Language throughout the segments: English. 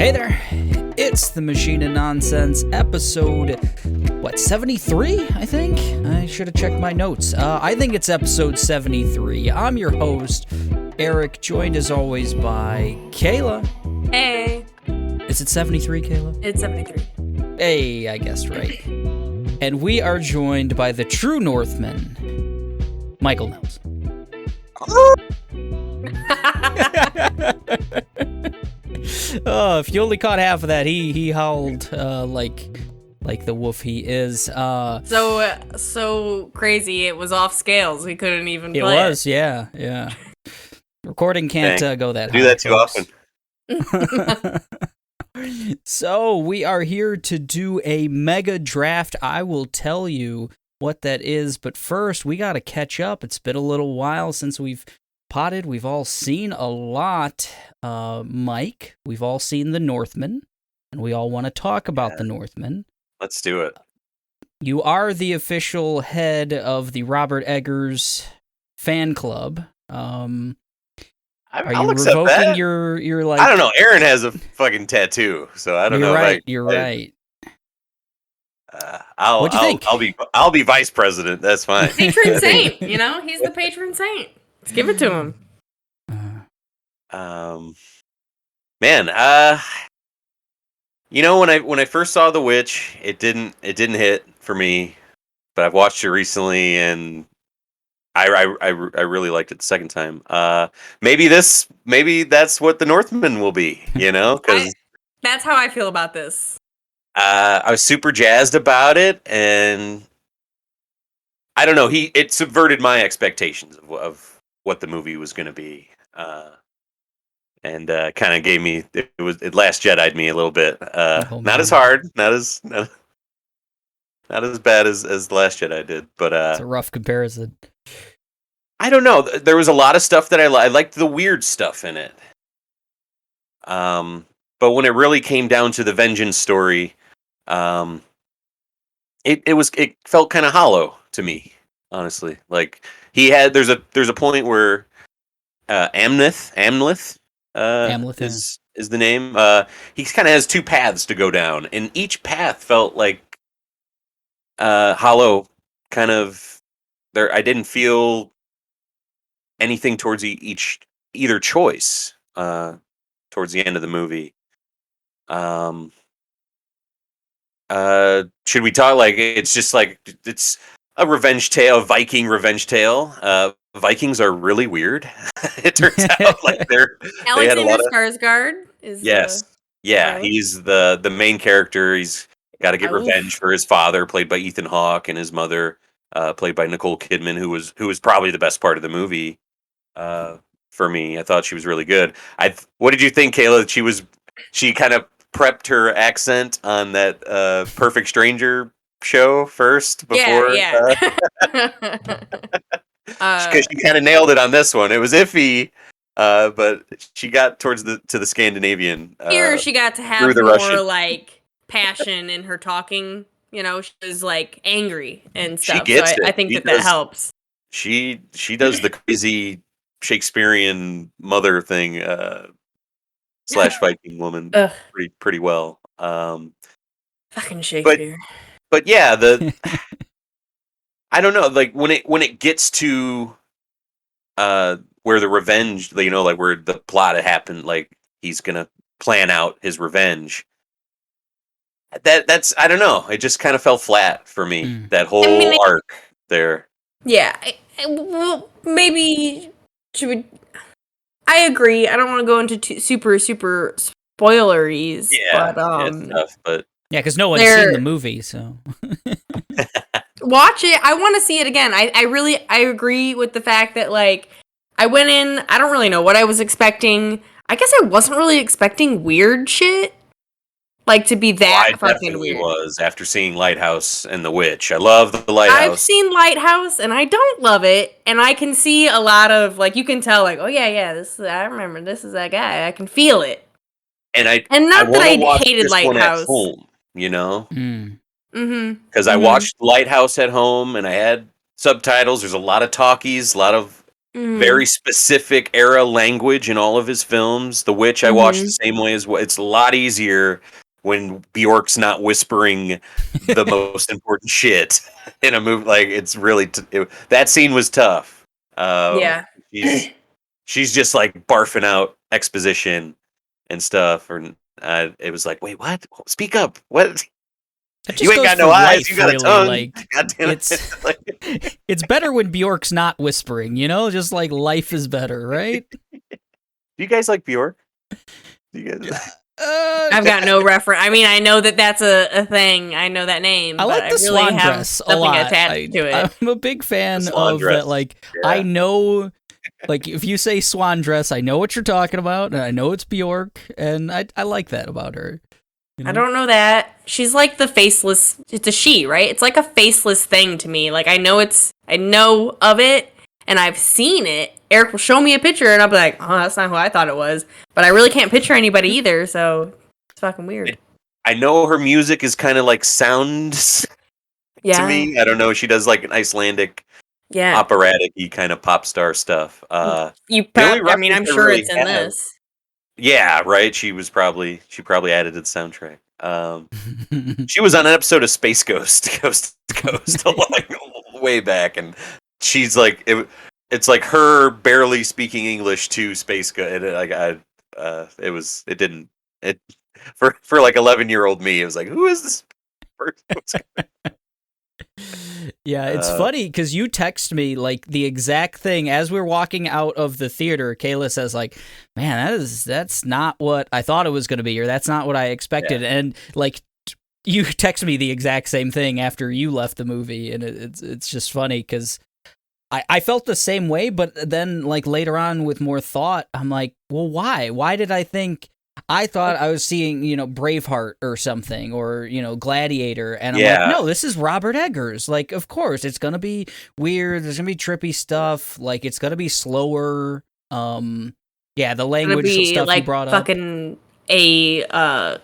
Hey there, it's the Machine of Nonsense, episode, 73, I think? I should have checked my notes. I think it's episode 73. I'm your host, Eric, joined as always by Kayla. Hey. Is it 73, Kayla? It's 73. Hey, I guessed right. And we are joined by the true Northman, Michael Nels. Oh, if you only caught half of that, he howled like the wolf he is. So crazy. It was off scales. We couldn't even play It was, yeah. Recording can't go that high. Do that too often. So we are here to do a mega draft. I will tell you what that is, but first we got to catch up. It's been a little while since we've potted. We've all seen a lot. Mike, we've all seen The Northman, and we all want to talk about The Northman. Let's do it. You are the official head of the Robert Eggers fan club. Are you revoking your like? I don't know. Aaron has a fucking tattoo, so I don't know. You're right. What'd you think? I'll be vice president. That's fine. Patron saint. He's the patron saint. Let's give it to him. Man, when I first saw The Witch, it didn't hit for me, but I've watched it recently and I really liked it the second time. Maybe that's what The Northman will be, because that's how I feel about this. I was super jazzed about it, and I don't know, it subverted my expectations of what the movie was going to be. And kind of gave me it Last Jedi'd me a little bit. Not as hard, not as bad as The Last Jedi did, but it's a rough comparison. I don't know. There was a lot of stuff that I liked the weird stuff in it. But when it really came down to the vengeance story, it felt kind of hollow to me, honestly. Like there's a point where Amleth is the name. He kind of has two paths to go down, and each path felt like hollow. Kind of there. I didn't feel anything towards either choice. Towards the end of the movie. Should we talk like it's just like it's a revenge tale, a Viking revenge tale? Vikings are really weird. It turns out like they had a lot of Skarsgård is he's the main character. He's got to get revenge for his father, played by Ethan Hawke, and his mother, played by Nicole Kidman, who was probably the best part of the movie. For me, I thought she was really good. What did you think, Kayla? She kind of prepped her accent on that Perfect Stranger show first before. Because she kind of nailed it on this one. It was iffy, but she got to the Scandinavian. Here she got to have more Russian. Like passion in her talking. She was like angry and stuff. She gets it. I think that helps. She does the crazy Shakespearean mother thing / Viking woman pretty well. Fucking Shakespeare. But yeah, I don't know, like when it gets to where the revenge, like where the plot had happened, like he's gonna plan out his revenge. That's I don't know. It just kind of fell flat for me. That whole arc there. Yeah, well, maybe should we? I agree. I don't want to go into super spoileries. Yeah, but, it's tough, but yeah, because no one's seen the movie, so. Watch it. I want to see it again. I agree with the fact that like I went in. I don't really know what I was expecting. I guess I wasn't really expecting weird shit, like to be that fucking weird. Was after seeing Lighthouse and The Witch. I love The Lighthouse. I've seen Lighthouse and I don't love it, and I can see a lot of like you can tell like I remember this is that guy. I can feel it. And not that I hated Lighthouse. Home, Mm-hmm. Because I watched Lighthouse at home and I had subtitles. There's a lot of talkies, a lot of very specific era language in all of his films. The Witch I watched the same way as well. It's a lot easier when Bjork's not whispering the most important shit in a movie. Like it's really that scene was tough. Yeah. She's just like barfing out exposition and stuff, and it was like, wait, what? Speak up! What? You ain't got no eyes. You got a tongue. Like, God damn it! It's better when Bjork's not whispering. You know, just like life is better, right? Do you guys like Bjork? Do you guys? I've got no reference. I mean, I know that that's a thing. I know that name. I like the really swan dress a lot. Attached to it. I'm a big fan of that. Like, yeah. I know, like, if you say swan dress, I know what you're talking about, and I know it's Bjork, and I like that about her. You know? I don't know that. She's like the faceless. It's a she, right? It's like a faceless thing to me. Like, I know of it, and I've seen it. Eric will show me a picture, and I'll be like, oh, that's not who I thought it was. But I really can't picture anybody either, so it's fucking weird. I know her music is kind of like sounds to me. I don't know. She does like an Icelandic, operatic-y kind of pop star stuff. I mean, I'm sure it's in this. Yeah, right. She probably added to the soundtrack. She was on an episode of Space Ghost, Coast to Coast, way back, and she's like, it's like her barely speaking English to Space Ghost. For like 11-year-old me, it was like, who is this person? Yeah, it's funny because you text me like the exact thing as we're walking out of the theater. Kayla says like, "Man, that's not what I thought it was going to be, or that's not what I expected." Yeah. And like, you text me the exact same thing after you left the movie, and it's just funny because I felt the same way, but then like later on with more thought, I'm like, well, why? Why did I think? I thought I was seeing, Braveheart or something, or, Gladiator, and I'm like, no, this is Robert Eggers. Like, of course, it's gonna be weird, there's gonna be trippy stuff, like, it's gonna be slower, the language stuff like, you brought up. Fucking a,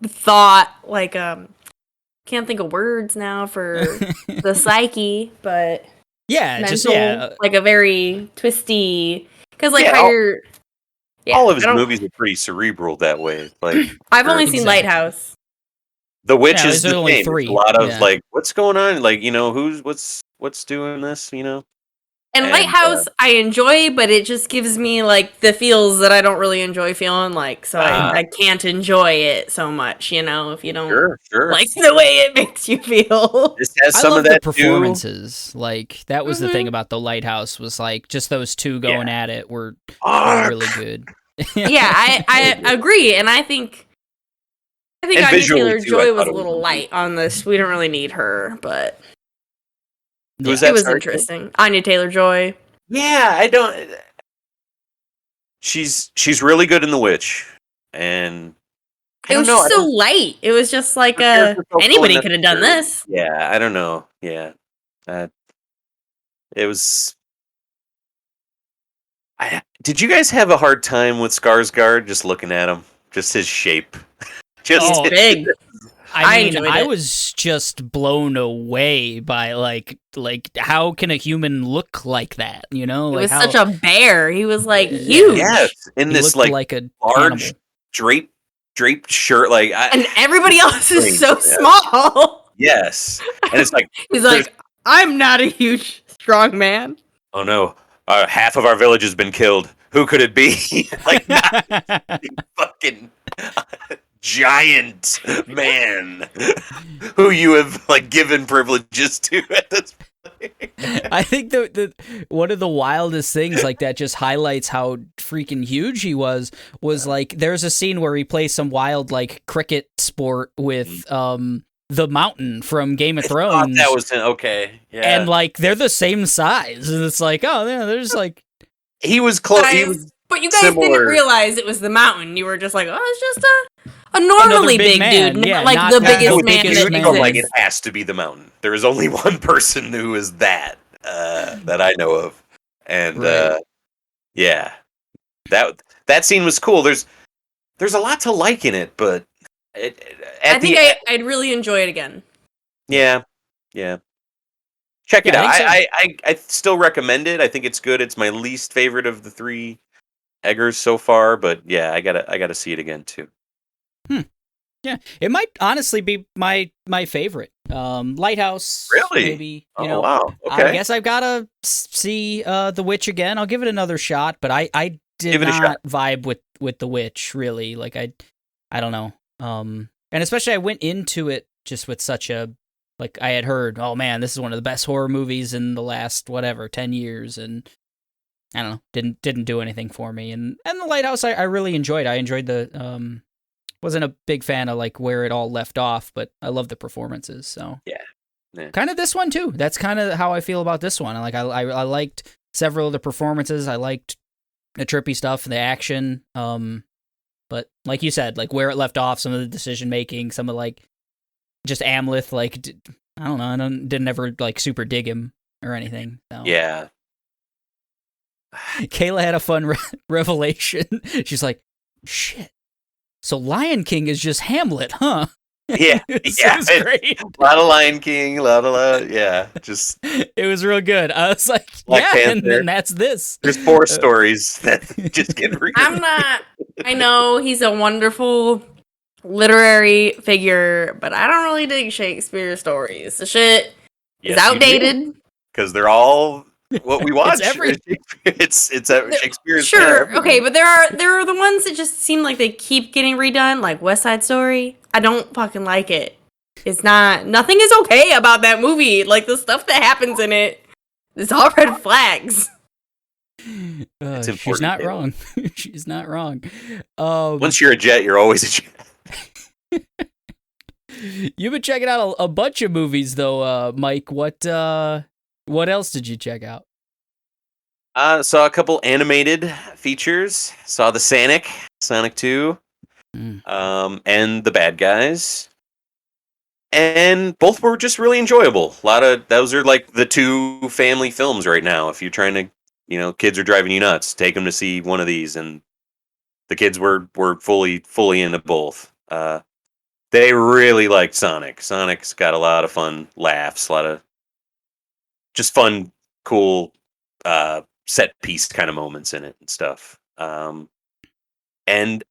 thought, like, can't think of words now for the psyche, but... Yeah, mental, like a very twisty... Because, like, all of his movies are pretty cerebral that way. Like I've only seen Lighthouse. The Witch is the only same. 3. A lot of like, what's going on? Like, what's doing this? And Lighthouse, I enjoy, but it just gives me like the feels that I don't really enjoy feeling like. So I can't enjoy it so much, if you don't like the way it makes you feel. This has some of that the performances. Like that was the thing about the Lighthouse was like just those two going at it were really good. Yeah, I agree, and I think Anya Taylor-Joy was a little light on this. We didn't really need her, but. It was interesting. Anya Taylor-Joy. Yeah, I don't. She's really good in The Witch, and it was just so light. It was just like anybody could have done this. Yeah, I don't know. Yeah, it was. Did you guys have a hard time with Skarsgård? Just looking at him, just his shape, just big. I was just blown away by like how can a human look like that? Like he was such a bear. He was like huge. Yes, in this like a large draped shirt, like and everybody else is so small. Yes, and it's like he's like, I'm not a huge strong man. Oh no, half of our village has been killed. Who could it be? Like not fucking. Giant man who you have like given privileges to at this point. I think the one of the wildest things like that just highlights how freaking huge he was like there's a scene where he plays some wild like cricket sport with the Mountain from Game of Thrones. That was okay. Yeah. And like they're the same size and it's like, oh yeah, there's like he was close. But you guys didn't realize it was the Mountain. You were just like, oh, it's just a normally big man. Dude, yeah, like the biggest man that exists. Like it has to be the Mountain. There is only one person who is that I know of, and that scene was cool. There's a lot to like in it, but I think I'd really enjoy it again. Yeah. check it Yeah, out. I think so. I still recommend it. I think it's good. It's my least favorite of the 3 Eggers so far, but yeah, I gotta see it again too. Yeah, it might honestly be my favorite. Lighthouse, Really? maybe. Oh wow. I Okay. guess I've got to see The Witch again. I'll give it another shot, but I did Give it a shot. not vibe with The Witch really. Like I don't know. And especially I went into it just with such a like I had heard, oh man, this is one of the best horror movies in the last whatever 10 years, and I don't know, didn't do anything for me. And The Lighthouse, I really enjoyed. I enjoyed the wasn't a big fan of like where it all left off, but I love the performances. So Yeah. kind of this one too. That's kind of how I feel about this one. Like I liked several of the performances. I liked the trippy stuff, the action. But like you said, like where it left off, some of the decision making, some of like just Amleth, like I don't know, didn't ever like super dig him or anything. So. Yeah. Kayla had a fun revelation. She's like, shit. So Lion King is just Hamlet, huh? Yeah. It was great. A lot of Lion King, a lot, yeah. Just It was real good. I was like, Black yeah, Panther. and then that's this. There's 4 stories that just get read. I know he's a wonderful literary figure, but I don't really dig Shakespeare stories. The shit is outdated. Because they're all what we watch. It's It's Shakespeare's. Sure, okay, but there are the ones that just seem like they keep getting redone, like West Side Story. I don't fucking like it. It's not. Nothing is okay about that movie. Like the stuff that happens in it, it's all red flags. She's not wrong. She's not wrong. Once you're a jet, you're always a jet. You've been checking out a bunch of movies, though, Mike. What else did you check out? Saw a couple animated features. Saw the Sonic 2, and The Bad Guys. And both were just really enjoyable. A lot of those are like the 2 family films right now. If you're trying to, kids are driving you nuts, take them to see one of these. And the kids were fully into both. They really liked Sonic. Sonic's got a lot of fun laughs, a lot of just fun, cool set piece kind of moments in it and stuff. And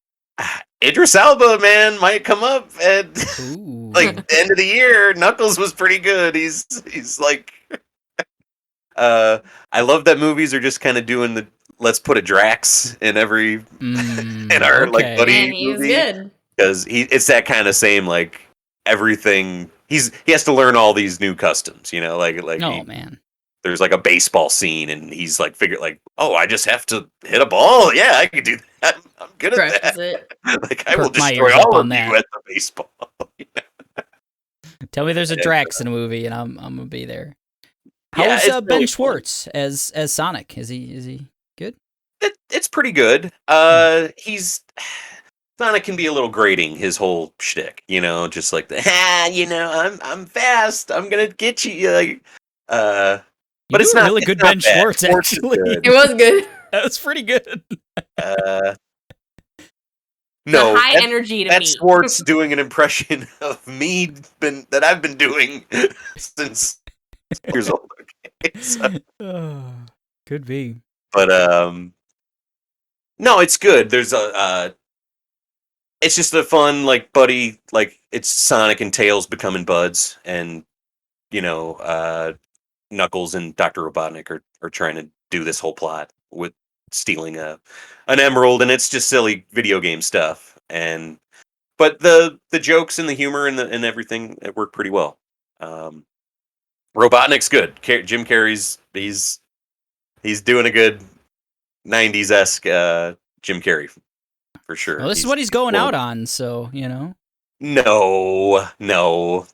Idris Elba, man, might come up at like the end of the year. Knuckles was pretty good. He's like, I love that movies are just kind of doing the let's put a Drax in every in our like buddy movie. Good because it's that kind of same like everything. He has to learn all these new customs, man. There's like a baseball scene, and he's like, oh, I just have to hit a ball. Yeah, I can do that. I'm good at that. Like, I will destroy all of you at the baseball. Tell me there's a Drax in a movie, and I'm gonna be there. How's Ben really Schwartz as Sonic? Is he good? It's pretty good. Sonic can be a little grating, his whole shtick, just like I'm fast, I'm gonna get you. But it's not really good Ben Schwartz, actually. It was good. That was pretty good. No, high energy to me. That's Schwartz doing an impression of me that I've been doing since years old. Okay, so. Could be. But no, it's good. There's it's just a fun like buddy, like it's Sonic and Tails becoming buds, and Knuckles and Dr. Robotnik are trying to do this whole plot with stealing an emerald, and it's just silly video game stuff. But the jokes and the humor and everything, it worked pretty well. Robotnik's good. Jim Carrey's he's doing a good 90s-esque Jim Carrey for sure. Well, this is what he's going out on, so No,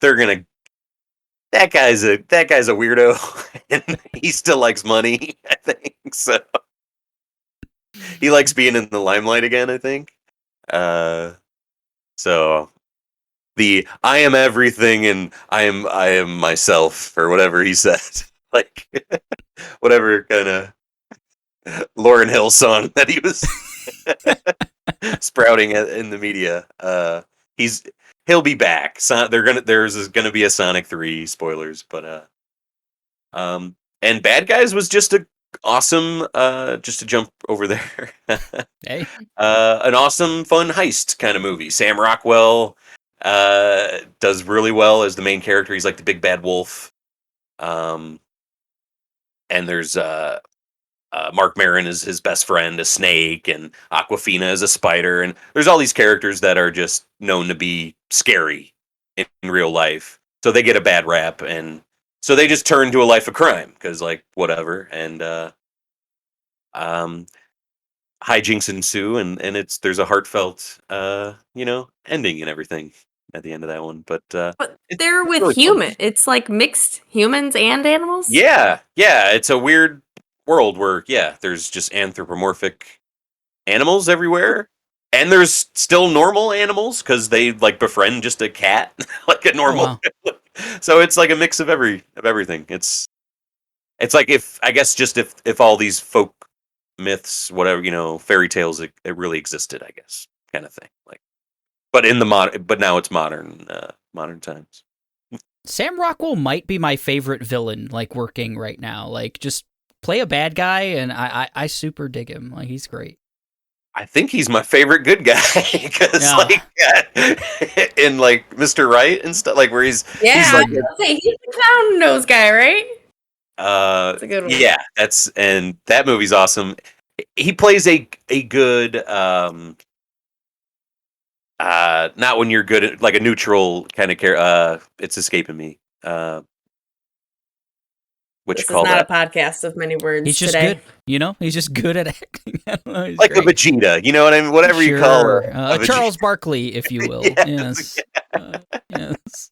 they're gonna. That guy's a weirdo, and he still likes money. I think so. He likes being in the limelight again. I think. So the I am everything and I am myself, or whatever he said, like whatever kind of Lauryn Hill song that he was sprouting in the media. He'll be back. There's gonna be a Sonic 3, spoilers, but And Bad Guys was just a awesome. Just to jump over there, Hey, an awesome, fun heist kind of movie. Sam Rockwell does really well as the main character. He's like the big bad wolf. And there's Mark Maron is his best friend, a snake, and Aquafina is a spider, and there's all these characters that are just known to be scary in real life. So they get a bad rap, and so they just turn to a life of crime because, like, whatever, and um, hijinks ensue, and there's a heartfelt, ending and everything at the end of that one. But But it's they're with really fun. it's like mixed humans and animals. Yeah, it's a weird world where there's just anthropomorphic animals everywhere, and there's still normal animals because they like befriend just a cat, like a normal. wow. So it's like a mix of everything. It's like if all these folk myths, whatever fairy tales, it really existed, I guess, kind of thing. Like, but in the but now it's modern times. Sam Rockwell might be my favorite villain, like, working right now. Like, just play a bad guy, and I super dig him. Like, he's great. I think he's my favorite good guy because, Yeah. in like Mr. Right and stuff, like where he's like, He's the clown nose guy, right? That's a good one. yeah, and that movie's awesome. He plays a good, not when you're good at like a neutral kind of character. It's escaping me. What This you call is not that? a podcast of many words He's just today. good. He's just good at acting. I don't know, he's Like great. a Vegeta, you know what I mean? Whatever you call Sure. it. Charles Barkley, if you will. Yes. Yes.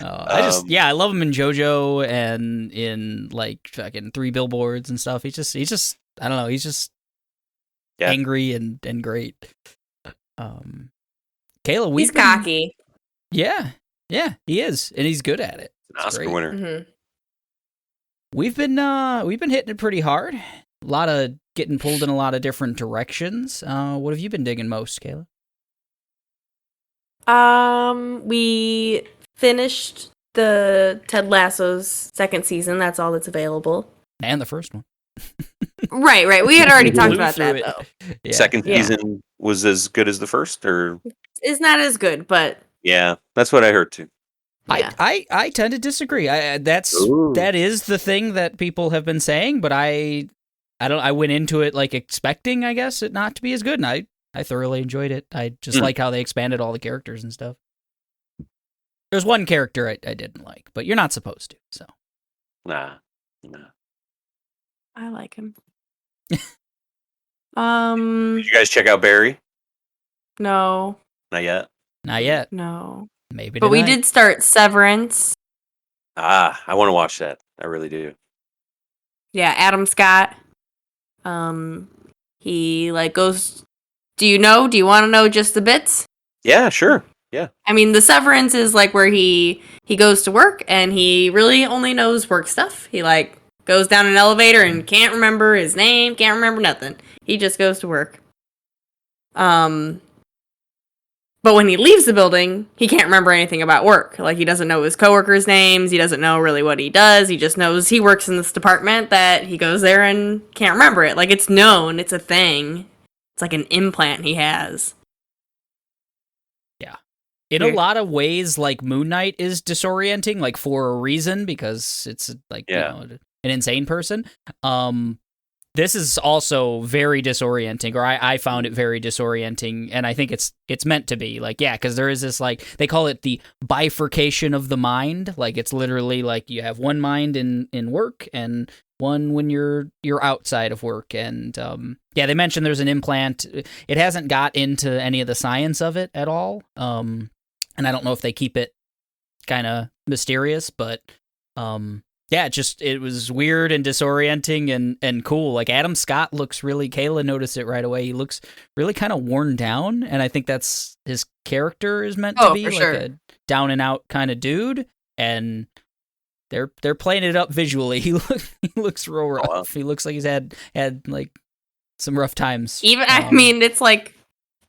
I love him in JoJo and in like fucking Three Billboards and stuff. He's just I don't know, he's just angry and great. Kayla, He's cocky. Yeah, he is, and he's good at it. An Oscar winner. Mm-hmm. We've been hitting it pretty hard. A lot of getting pulled in a lot of different directions. What have you been digging most, Kayla? We finished the Ted Lasso's second season. That's all that's available. And the first one. Right. We had already talked about that, though. Yeah. Second season was as good as the first, or it's not as good, but yeah, that's what I heard too. Yeah. I tend to disagree. That is the thing that people have been saying, but I went into it like expecting, I guess, it not to be as good, and I thoroughly enjoyed it. I just like how they expanded all the characters and stuff. There's one character I didn't like, but you're not supposed to, so. Nah. I like him. Did you guys check out Barry? No. Not yet. Not yet. No. Maybe But tonight. we did start Severance. I want to watch that. I really do. Yeah, Adam Scott. He like goes. Do you want to know just the bits? Yeah, sure. Yeah. I mean, the Severance is like where he goes to work and he really only knows work stuff. He like goes down an elevator and can't remember his name, can't remember nothing. He just goes to work. But when he leaves the building, he can't remember anything about work. Like, he doesn't know his coworkers' names. He doesn't know really what he does. He just knows he works in this department, that he goes there and can't remember it. Like, it's known. It's a thing. It's like an implant he has. Yeah. In a lot of ways, like, Moon Knight is disorienting, like, for a reason, because it's, like, an insane person. This is also very disorienting, or I found it very disorienting, and I think it's meant to be. Like, yeah, because there is this, like, they call it the bifurcation of the mind. Like, it's literally like you have one mind in work and one when you're outside of work. And they mentioned there's an implant. It hasn't got into any of the science of it at all. And I don't know if they keep it kind of mysterious, but it was weird and disorienting and cool. Like, Adam Scott looks really, Kayla noticed it right away. He looks really kind of worn down, and I think that's his character is meant to be, like a down and out kind of dude. And they're playing it up visually. He looks real rough. Wow. He looks like he's had like some rough times. Even I mean, it's like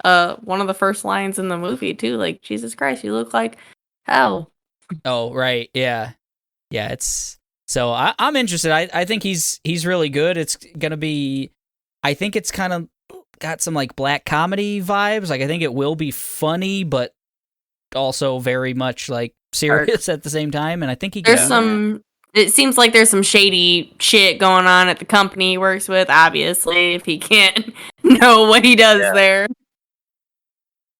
one of the first lines in the movie too. Like, Jesus Christ, you look like hell. Oh right, yeah. It's So I'm interested. I think he's really good. It's gonna be. I think it's kind of got some like black comedy vibes. Like I think it will be funny, but also very much like serious at the same time. And I think he can There's do that. some. It seems like there's some shady shit going on at the company he works with. Obviously, if he can't know what he does there.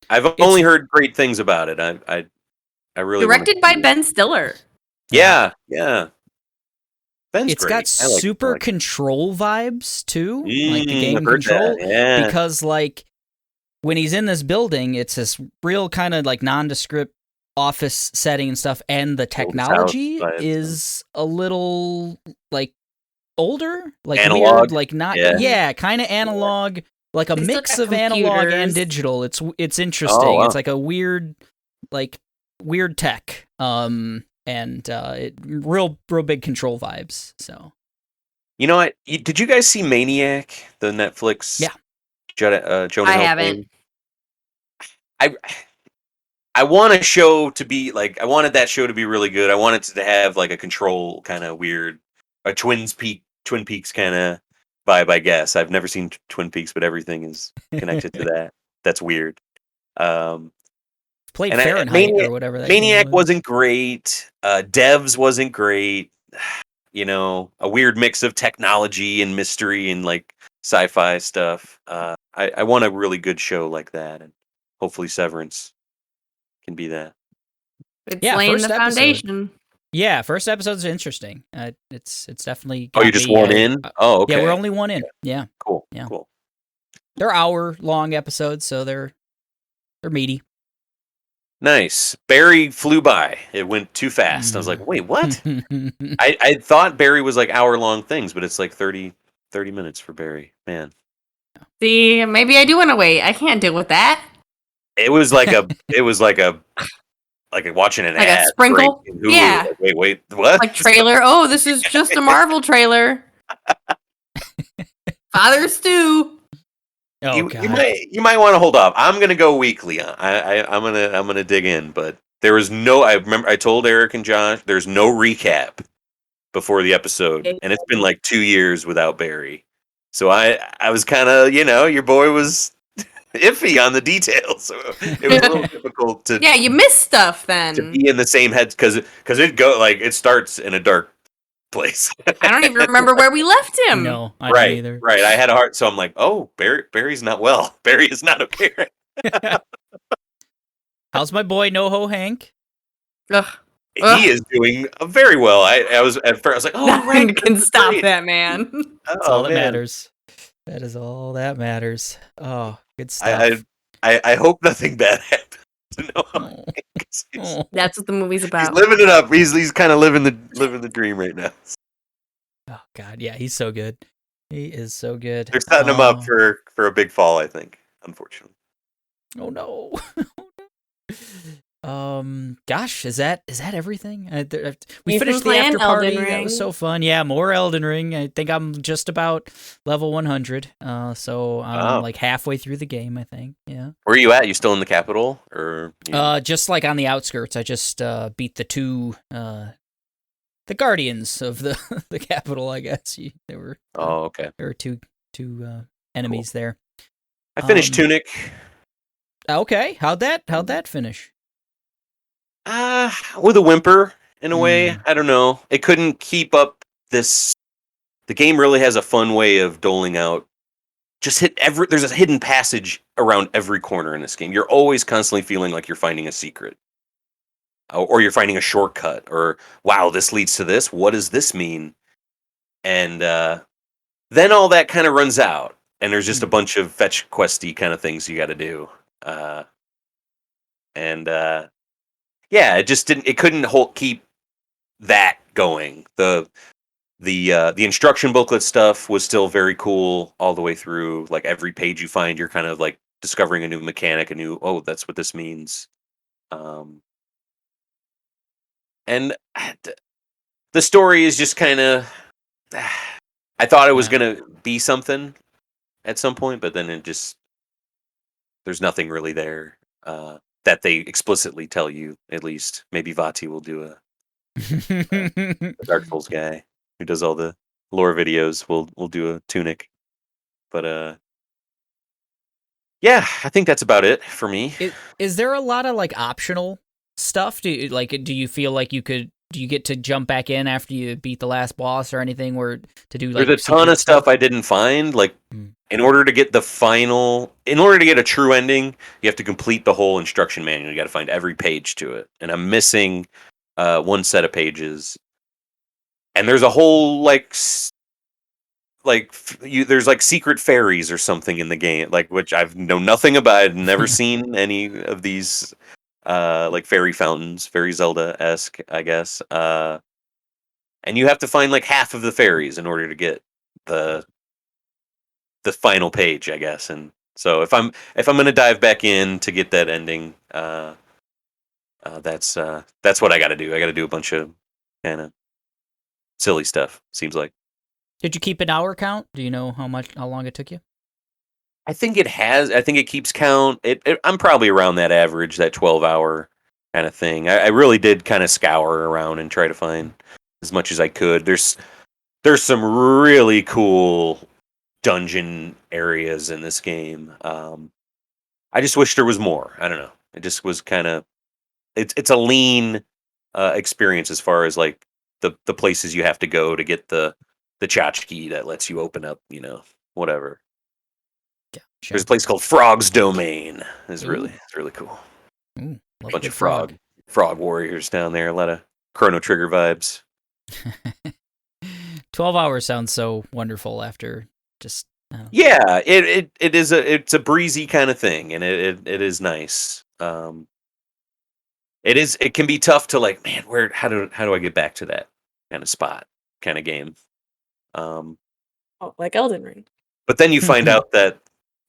I've only heard great things about it. I really Directed by Ben Stiller. Yeah. Ben's It's great. got super Control vibes too, like the game I've heard Control. that, yeah. Because like when he's in this building, it's this real kind of like nondescript office setting and stuff, and the technology is a little like older, like analog. Weird, like not kind of analog, like a mix of analog and digital. It's interesting. Oh, wow. It's like a weird tech. And real big Control vibes. So, you know what? Did you guys see Maniac, the Netflix? Yeah, Jonah Hill. I haven't. I want a show to be like. I wanted that show to be really good. I wanted to have like a Control kind of weird, a Twin Peaks kind of vibe. I guess I've never seen Twin Peaks, but everything is connected to that. That's weird. Played Fahrenheit or whatever that Maniac wasn't great. Devs wasn't great. You know, a weird mix of technology and mystery and like sci-fi stuff. I want a really good show like that, and hopefully Severance can be that. It's laying the foundation. Yeah, first episode's interesting. It's definitely. Oh, you just one in? Oh, okay. Yeah, we're only one in. Yeah. Cool. Yeah. Cool. They're hour-long episodes, so they're meaty. Nice. Barry flew by. It went too fast. I was like, wait, what? I thought Barry was like hour-long things, but it's like 30 minutes for Barry. Man. See, maybe I do want to wait. I can't deal with that. It was like watching an ad. Like a sprinkle? Yeah. Like, wait, what? Like trailer. Oh, this is just a Marvel trailer. Father Stew. Oh, you might want to hold off. I'm gonna go weekly. I'm gonna dig in, but there was no. I remember I told Eric and Josh there's no recap before the episode, and it's been like 2 years without Barry. So I was kind of your boy was iffy on the details, so it was a little difficult to. Yeah, you miss stuff then. To be in the same head because it starts in a dark place. I don't even remember where we left him. No, I don't either. Right. I had a heart, so I'm like, oh, Barry's not well. Barry is not okay. How's my boy NoHo Hank? Ugh. He is doing very well. I was at first. I was like, oh, nothing can stop that man. That's all that matters. That is all that matters. Oh, good stuff. I hope nothing bad happens. That's what the movie's about. He's living it up. He's kind of living the dream right now. Oh God, yeah, he's so good. He is so good. They're setting him up for a big fall, I think. Unfortunately. Oh no. Gosh, is that everything? We finished the after party. That was so fun. Yeah, more Elden Ring. I think I'm just about level 100. So I'm like halfway through the game, I think. Yeah. Where are you at? You still in the capital, or? Just like on the outskirts. I just beat the two the guardians of the capital. I guess they were. Oh, okay. There were two enemies there. I finished Tunic. Okay, how'd that finish? With a whimper in a way. I don't know. It couldn't keep up this. The game really has a fun way of doling out. There's a hidden passage around every corner in this game. You're always constantly feeling like you're finding a secret, or you're finding a shortcut, or wow, this leads to this. What does this mean? And then all that kind of runs out, and there's just a bunch of fetch questy kind of things you got to do. Yeah, it just didn't. It couldn't keep that going. The instruction booklet stuff was still very cool all the way through. Like every page you find, you're kind of like discovering a new mechanic, that's what this means. And the story is just kind of. I thought it was gonna be something at some point, but then there's nothing really there. That they explicitly tell you, at least. Maybe Vati will do The Dark Souls guy who does all the lore videos will do a tunic. But yeah, I think that's about it for me. Is there a lot of like optional stuff? Do you feel like do you get to jump back in after you beat the last boss or anything, where to do like There's a ton of stuff I didn't find. Like, in order to get a true ending, you have to complete the whole instruction manual. You got to find every page to it, and I'm missing one set of pages. And there's a whole there's like secret fairies or something in the game, like which I've know nothing about. I've never seen any of these like fairy fountains, fairy Zelda-esque, I guess. And you have to find like half of the fairies in order to get the final page, I guess. And so if I'm gonna dive back in to get that ending, that's what I got to do. I got to do a bunch of kind of silly stuff. Seems like. Did you keep an hour count? Do you know how long it took you? I think it keeps count. I'm probably around that average, that 12-hour kind of thing. I really did kind of scour around and try to find as much as I could. There's some really cool dungeon areas in this game. I just wish there was more. I don't know. It just was kind of it's a lean experience as far as like the places you have to go to get the tchotchke that lets you open up, whatever. Gotcha. There's a place called Frog's Domain. It's really cool. Ooh, A bunch of frog warriors down there. A lot of Chrono Trigger vibes. 12 hours sounds so wonderful after just. Yeah, it's a breezy kind of thing, and it is nice. It can be tough to like, man, how do I get back to that kind of spot kind of game. Like Elden Ring. But then you find out that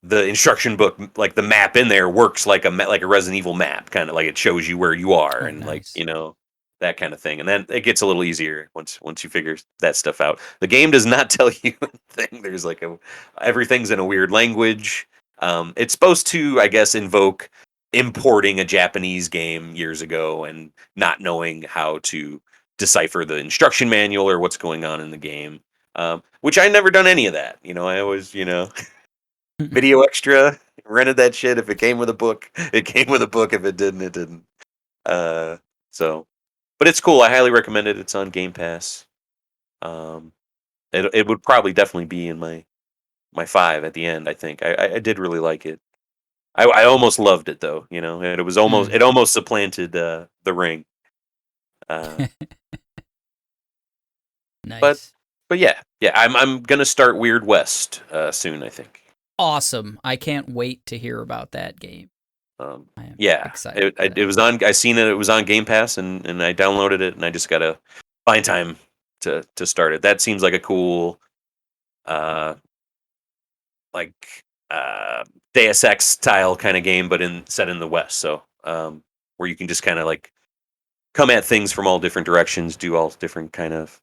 the instruction book, like the map in there, works like a Resident Evil map, kind of like it shows you where you are, and nice. like that kind of thing. And then it gets a little easier once you figure that stuff out. The game does not tell you anything. There's like everything's in a weird language. It's supposed to, I guess, invoke importing a Japanese game years ago and not knowing how to decipher the instruction manual or what's going on in the game. Which I never done any of that. I always, Video Extra, rented that shit. If it came with a book, it came with a book. If it didn't, it didn't. But it's cool. I highly recommend it. It's on Game Pass. It would probably definitely be in my 5 at the end. I think I did really like it. I almost loved it though. It was almost supplanted the Ring. Nice. But yeah, I'm gonna start Weird West soon, I think. Awesome! I can't wait to hear about that game. Yeah, excited. It was on. I seen it. It was on Game Pass, and I downloaded it, and I just gotta find time to start it. That seems like a cool, Deus Ex style kind of game, but set in the West. So where you can just kind of like come at things from all different directions, do all different kind of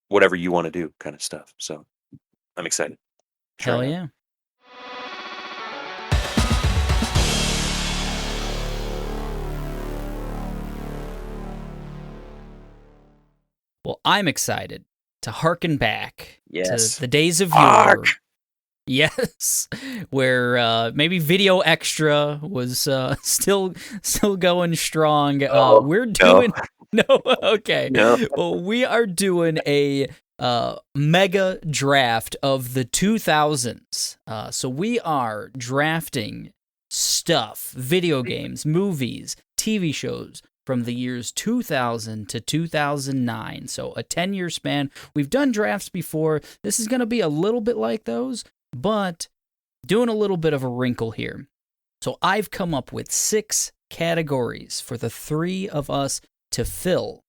whatever you want to do kind of stuff. So I'm excited. Hell yeah. Well, I'm excited to hearken back to the days of yore. Yes, where maybe Video Extra was still going strong. We're doing okay. No. Well, we are doing a mega draft of the 2000s. So we are drafting stuff, video games, movies, TV shows from the years 2000 to 2009. So a 10-year span. We've done drafts before. This is going to be a little bit like those, but doing a little bit of a wrinkle here. So I've come up with 6 categories for the 3 of us to fill.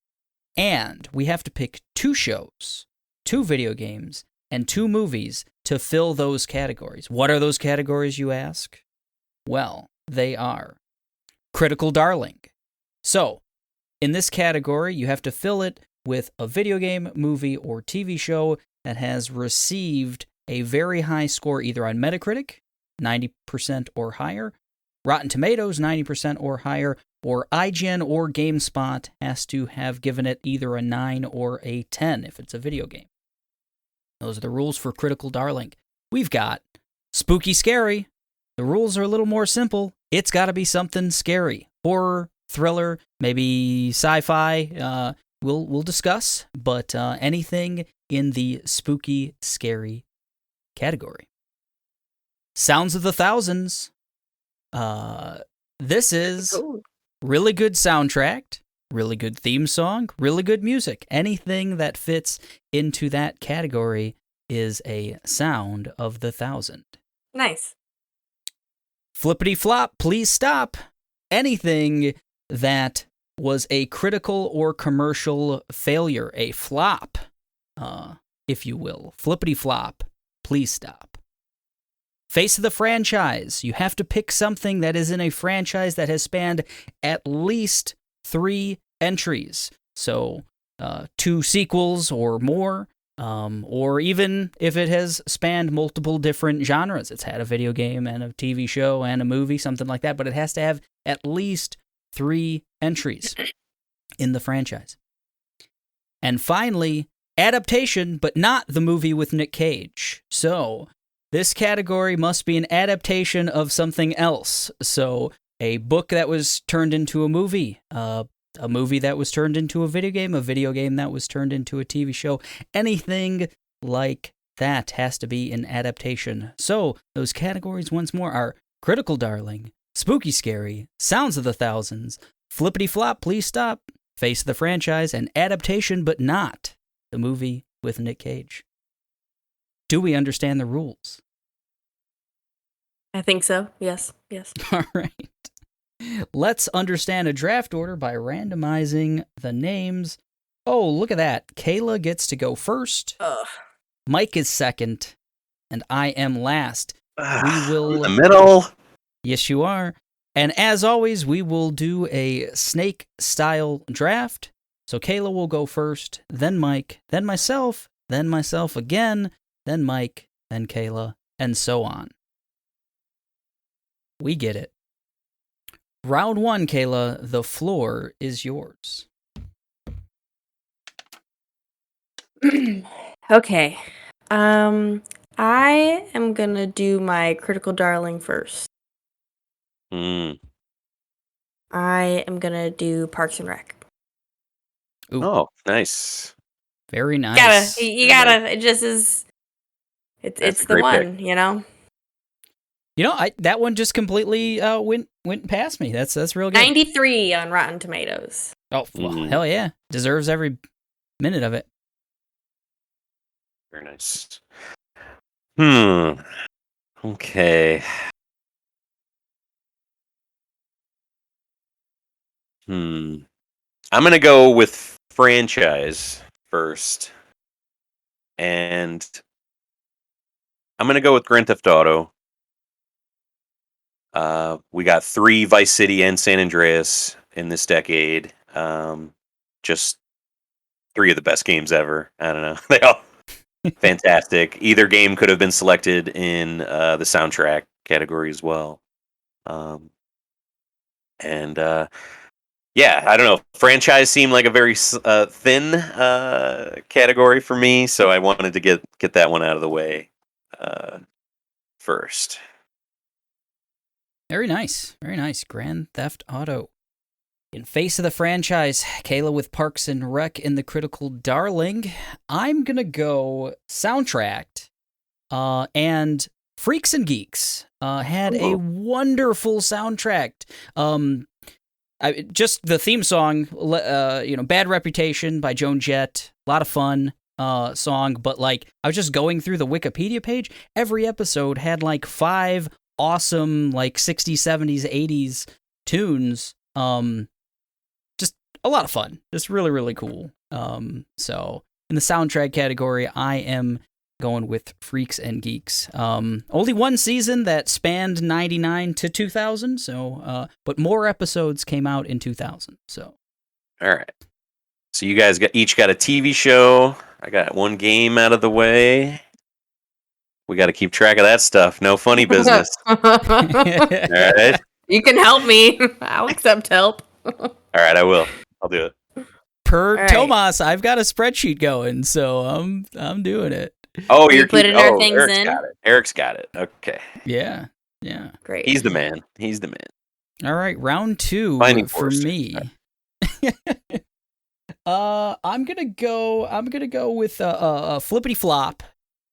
And we have to pick 2 shows, 2 video games, and 2 movies to fill those categories. What are those categories, you ask? Well, they are Critical Darling. So, in this category, you have to fill it with a video game, movie, or TV show that has received a very high score either on Metacritic, 90% or higher, Rotten Tomatoes, 90% or higher, or IGN or GameSpot has to have given it either a 9 or a 10 if it's a video game. Those are the rules for Critical Darling. We've got spooky scary. The rules are a little more simple. It's got to be something scary. Horror, thriller, maybe sci-fi. We'll discuss, but anything in the spooky scary category. Sounds of the Thousands. This is really good soundtrack, really good theme song, really good music. Anything that fits into that category is a Sound of the Thousand. Nice. Flippity flop, please stop. Anything that was a critical or commercial failure, a flop, if you will. Flippity flop, please stop. Face of the franchise. You have to pick something that is in a franchise that has spanned at least 3 entries. So 2 sequels or more, or even if it has spanned multiple different genres. It's had a video game and a TV show and a movie, something like that, but it has to have at least 3 entries in the franchise. And finally, adaptation, but not the movie with Nick Cage. So this category must be an adaptation of something else. So a book that was turned into a movie that was turned into a video game that was turned into a TV show. Anything like that has to be an adaptation. So those categories once more are Critical Darling, Spooky Scary, Sounds of the Thousands, Flippity Flop, Please Stop, Face of the Franchise, and adaptation but not the movie with Nick Cage. Do we understand the rules? I think so. Yes. All right. Let's understand a draft order by randomizing the names. Oh, look at that. Kayla gets to go first. Mike is second, and I am last. We will in the middle. Yes, you are. And as always, we will do a snake-style draft. So Kayla will go first, then Mike, then myself again, then Mike, then Kayla, and so on. We get it. Round 1, Kayla, the floor is yours. Okay. I am gonna do my Critical Darling first. I am gonna do Parks and Rec. Ooh. Oh, nice. Very nice. You gotta. It just is. It's the one, pick. You know. You know, that one just completely went past me. That's real good. 93 on Rotten Tomatoes. Oh, well, hell yeah. Deserves every minute of it. Very nice. Okay. I'm going to go with franchise first. And I'm going to go with Grand Theft Auto. We got 3 Vice City and San Andreas in this decade. Just 3 of the best games ever. I don't know. They all fantastic. Either game could have been selected in the soundtrack category as well. Yeah, I don't know. Franchise seemed like a very thin category for me, so I wanted to get that one out of the way first. Very nice. Very nice. Grand Theft Auto. In face of the franchise, Kayla with Parks and Rec in the Critical Darling. I'm going to go soundtrack. And Freaks and Geeks had a wonderful soundtrack. Just the theme song, Bad Reputation by Joan Jett. A lot of fun song. But like, I was just going through the Wikipedia page. Every episode had like 5 awesome like 60s, 70s, 80s tunes. Just a lot of fun. Just really, really cool. So in the soundtrack category, I am going with Freaks and Geeks. Only one season that spanned 99 to 2000, so but more episodes came out in 2000. So all right. So you guys each got a TV show. I got one game out of the way. We got to keep track of that stuff. No funny business. All right. You can help me. I'll accept help. All right, I will. I'll do it. Per All right. Tomas, I've got a spreadsheet going, so I'm doing it. Oh, We you're put keeping. in our Oh, things Eric's in. got it. Eric's got it. Okay, Yeah, yeah. Great. he's the man. He's the man. All right, round Finding 2 for Forrester. me. I'm gonna go with flippity flop.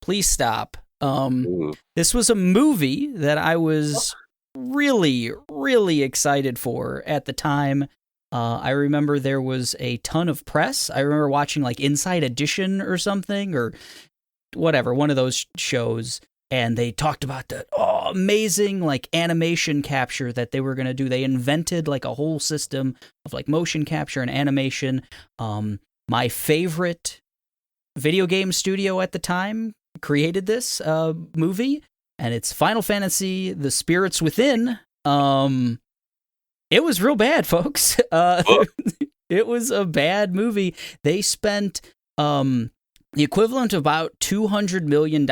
Please stop. Ooh. This was a movie that I was really, really excited for at the time. I remember there was a ton of press. I remember watching like Inside Edition or something, or whatever, one of those shows, and they talked about the amazing like animation capture that they were going to do. They invented like a whole system of like motion capture and animation. My favorite video game studio at the time created this movie, and it's Final Fantasy The Spirits Within. It was real bad, folks. It was a bad movie. They spent the equivalent of about $200 million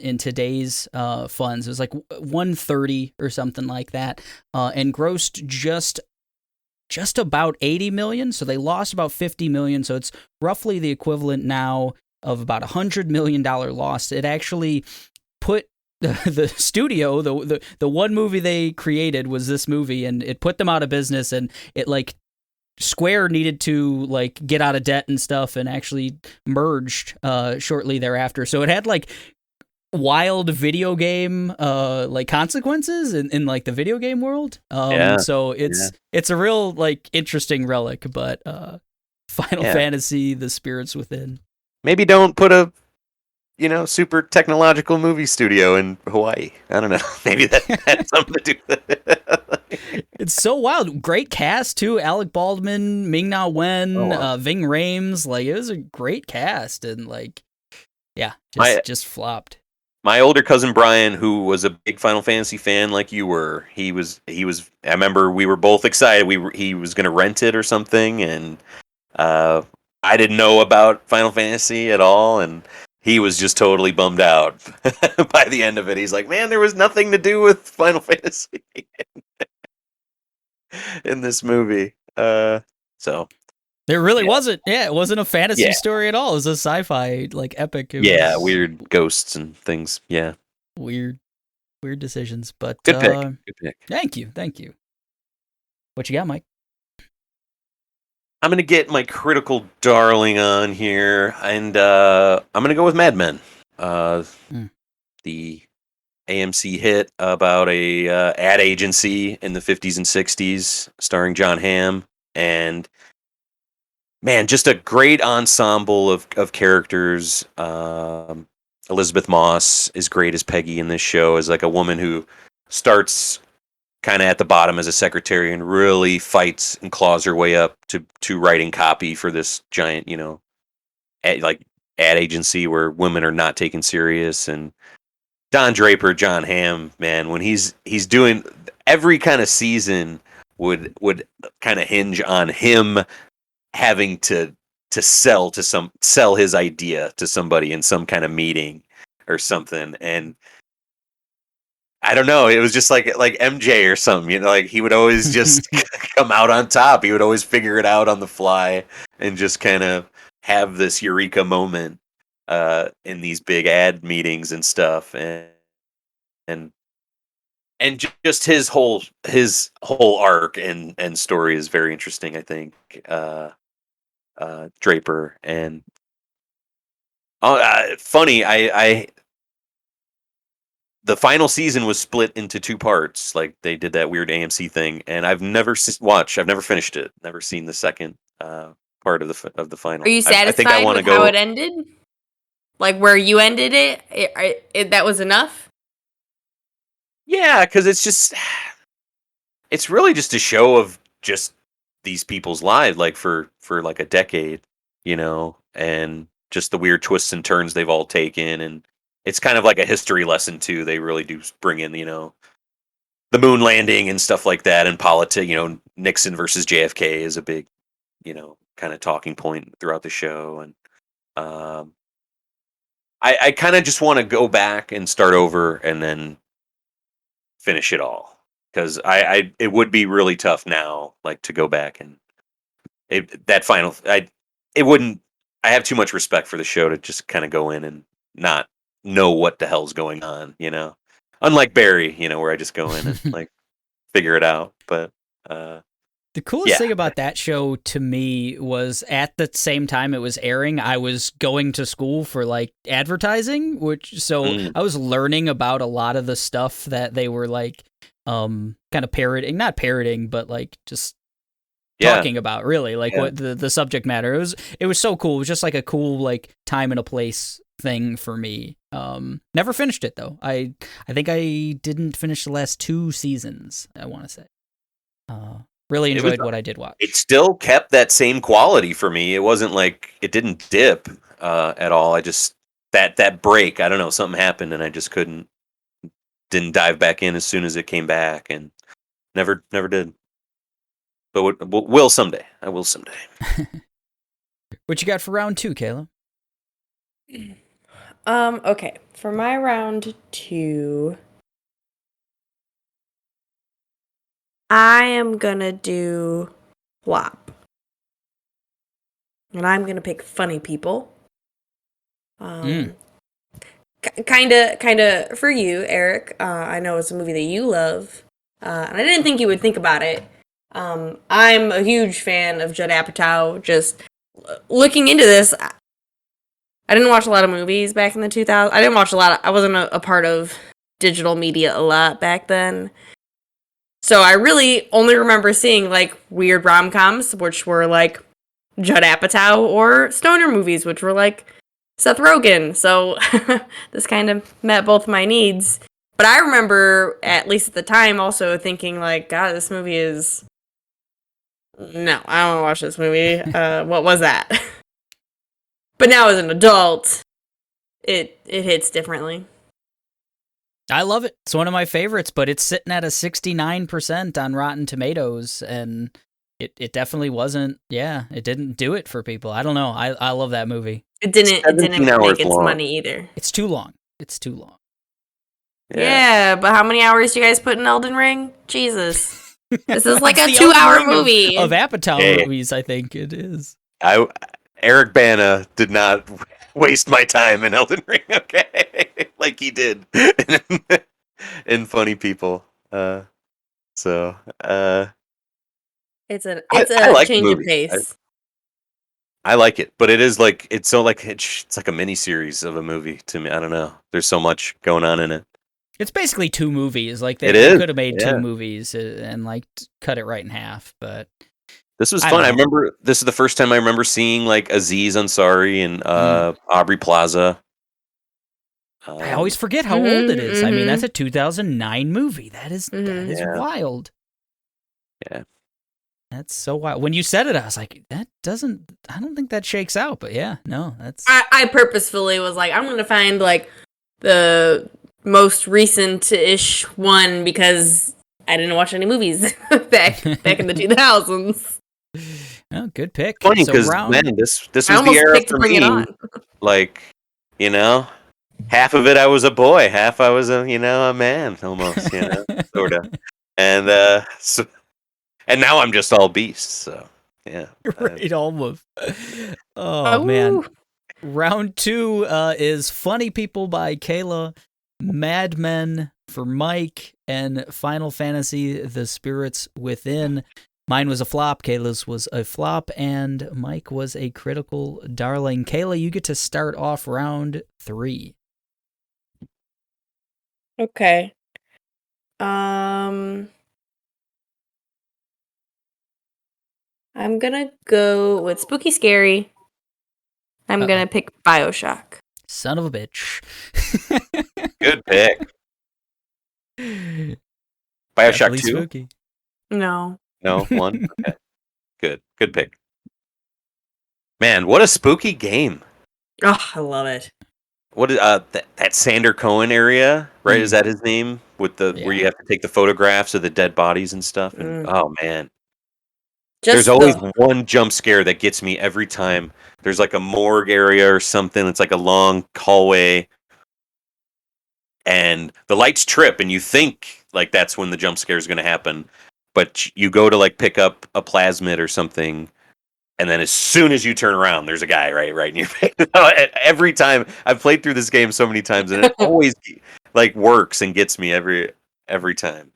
in today's funds. It was like 130 or something like that, and grossed just about 80 million. So they lost about 50 million. So it's roughly the equivalent now of about $100 million loss. It actually put the studio, the one movie they created was this movie, and it put them out of business, and it like Square needed to like get out of debt and stuff, and actually merged shortly thereafter. So it had like wild video game like consequences in like the video game world. So it's a real like interesting relic, but Final Fantasy The Spirits Within. Maybe don't put a super technological movie studio in Hawaii. I don't know. Maybe that had something to do with it. It's so wild. Great cast too. Alec Baldwin, Ming-Na Wen, Ving Rhames. Like it was a great cast, and like just flopped. My older cousin Brian, who was a big Final Fantasy fan like you were, he was. I remember we were both excited. He was going to rent it or something, and I didn't know about Final Fantasy at all, and he was just totally bummed out by the end of it. He's like, "Man, there was nothing to do with Final Fantasy in this movie." So there really wasn't. Yeah, it wasn't a fantasy story at all. It was a sci-fi like epic. Weird ghosts and things. Yeah, weird decisions. But good pick. Good pick. Thank you. What you got, Mike? I'm going to get my critical darling on here, and I'm going to go with Mad Men. The AMC hit about a ad agency in the 50s and 60s, starring John Hamm. And, man, just a great ensemble of characters. Elizabeth Moss is great as Peggy in this show, as like a woman who starts kind of at the bottom as a secretary and really fights and claws her way up to writing copy for this giant, ad agency where women are not taken serious. And Don Draper, John Hamm, man, when he's doing every kind of season would kind of hinge on him having to sell his idea to somebody in some kind of meeting or something. And I don't know. It was just like MJ or something, like he would always just come out on top. He would always figure it out on the fly and just kind of have this eureka moment in these big ad meetings and stuff. And just his whole arc and story is very interesting, I think. Draper and funny, the final season was split into 2 parts. Like they did that weird AMC thing, and I've never watched. I've never finished it. Never seen the second part of the final. Are you satisfied I think I want to with how it ended? Like where you ended it, that was enough? Yeah, because it's really just a show of just these people's lives, like for like a decade, and just the weird twists and turns they've all taken. And it's kind of like a history lesson too. They really do bring in, the moon landing and stuff like that, and politics. Nixon versus JFK is a big, kind of talking point throughout the show. And I kind of just want to go back and start over and then finish it all. because it would be really tough now, like to go back and that final. It wouldn't. I have too much respect for the show to just kind of go in and not know what the hell's going on. Unlike Barry, where I just go in and like figure it out. But the coolest thing about that show to me was at the same time it was airing, I was going to school for like advertising, I was learning about a lot of the stuff that they were like kind of parroting, not parroting, but like just talking about, really, like what the subject matter. It was so cool. It was just like a cool like time and a place thing for me. Never finished it though. I think I didn't finish the last 2 seasons, I want to say. Really enjoyed what I did watch. It still kept that same quality for me. It wasn't like it didn't dip at all. I just that break, I don't know, something happened and I just didn't dive back in as soon as it came back, and never did. But will someday. I will someday. What you got for round 2, Kayla? Okay. For my round 2, I am gonna do flop. And I'm gonna pick funny people. Kinda for you, Eric. I know it's a movie that you love. And I didn't think you would think about it. I'm a huge fan of Judd Apatow. Just looking into this, I didn't watch a lot of movies back in the 2000s. I didn't watch a lot. I wasn't a part of digital media a lot back then. So I really only remember seeing like weird rom-coms, which were like Judd Apatow, or stoner movies, which were like Seth Rogen. So this kind of met both my needs. But I remember, at least at the time, also thinking like, God, this movie is... No, I don't want to watch this movie. What was that? But now as an adult, it hits differently. I love it. It's one of my favorites, but it's sitting at a 69% on Rotten Tomatoes, and it definitely wasn't. Yeah, it didn't do it for people. I don't know. I love that movie. It didn't make its money either. It's too long. Yeah, but how many hours do you guys put in Elden Ring? Jesus. This is like a 2-hour movie. Of Apatow movies, I think it is. Eric Bana did not waste my time in Elden Ring, okay? Like he did in Funny People. It's a like change of pace. I like it, but it is like it's like a mini series of a movie to me. I don't know. There's so much going on in it. It's basically 2 movies. Like they could have made 2 movies and like cut it right in half, but this was fun. I remember this is the first time I remember seeing like Aziz Ansari and Aubrey Plaza. I always forget how old it is. I mean, that's a 2009 movie. That is wild. Yeah. That's so wild. When you said it, I was like, I don't think that shakes out, but yeah, no, that's... I purposefully was like, I'm going to find like the most recent-ish one because I didn't watch any movies back in the 2000s. Oh, good pick. Funny because this was the era for me. Like, half of it I was a boy, half I was a man almost, sort of, and and now I'm just all beasts. So yeah, right, almost. Oh man, round 2 is Funny People by Kayla, Mad Men for Mike, and Final Fantasy: The Spirits Within. Mine was a flop, Kayla's was a flop, and Mike was a critical darling. Kayla, you get to start off round 3. Okay. I'm gonna go with Spooky Scary. I'm gonna pick BioShock. Son of a bitch. Good pick. BioShock 2? Spooky. No. No? 1? Okay. Good pick. Man, what a spooky game. Oh, I love it. What is that Sander Cohen area, right? Is that his name? With where you have to take the photographs of the dead bodies and stuff? And oh man. There's always one jump scare that gets me every time. There's like a morgue area or something. It's like a long hallway. and the lights trip, and you think like that's when the jump scare is going to happen, but you go to like pick up a plasmid or something, and then as soon as you turn around, there's a guy right in your face. Every time I've played through this game so many times, and it always like works and gets me every time.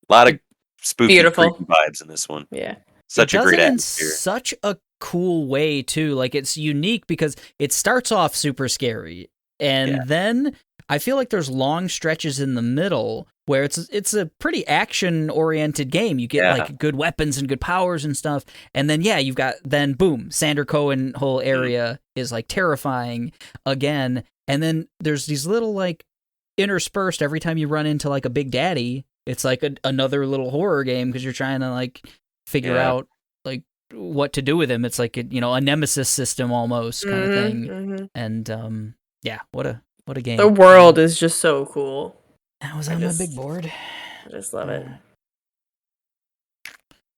A lot of spooky, Beautiful. creepy vibes in this one. Yeah. Such it a does great it in atmosphere. such a cool way too. Like it's unique because it starts off super scary, and then I feel like there's long stretches in the middle where it's a pretty action oriented game. You get like good weapons and good powers and stuff, and then you've got then boom, Sander Cohen whole area is like terrifying again, and then there's these little like interspersed every time you run into like a big daddy. It's like another little horror game because you're trying to like figure out like what to do with him. It's like a nemesis system almost kind of thing. And what a game. The world is just so cool. That was on my big board. I just love it.